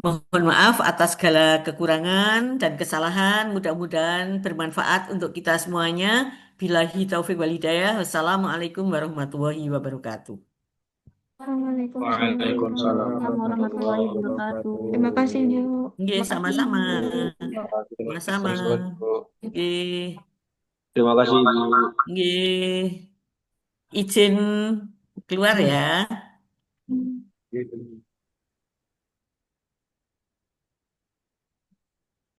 Mohon maaf atas segala kekurangan dan kesalahan. Mudah-mudahan bermanfaat untuk kita semuanya. Billahi taufiq wal hidayah. Wassalamualaikum warahmatullahi wabarakatuh. Waalaikumsalam Warahmatullahi warahmatullahi wabarakatuh. wabarakatuh. Terima kasih, Bu. Nggih, Terima kasih, sama-sama. Terima kasih. Sama-sama. Nggih. Terima kasih, Bu. Nggih. Izin keluar ya. Gitu.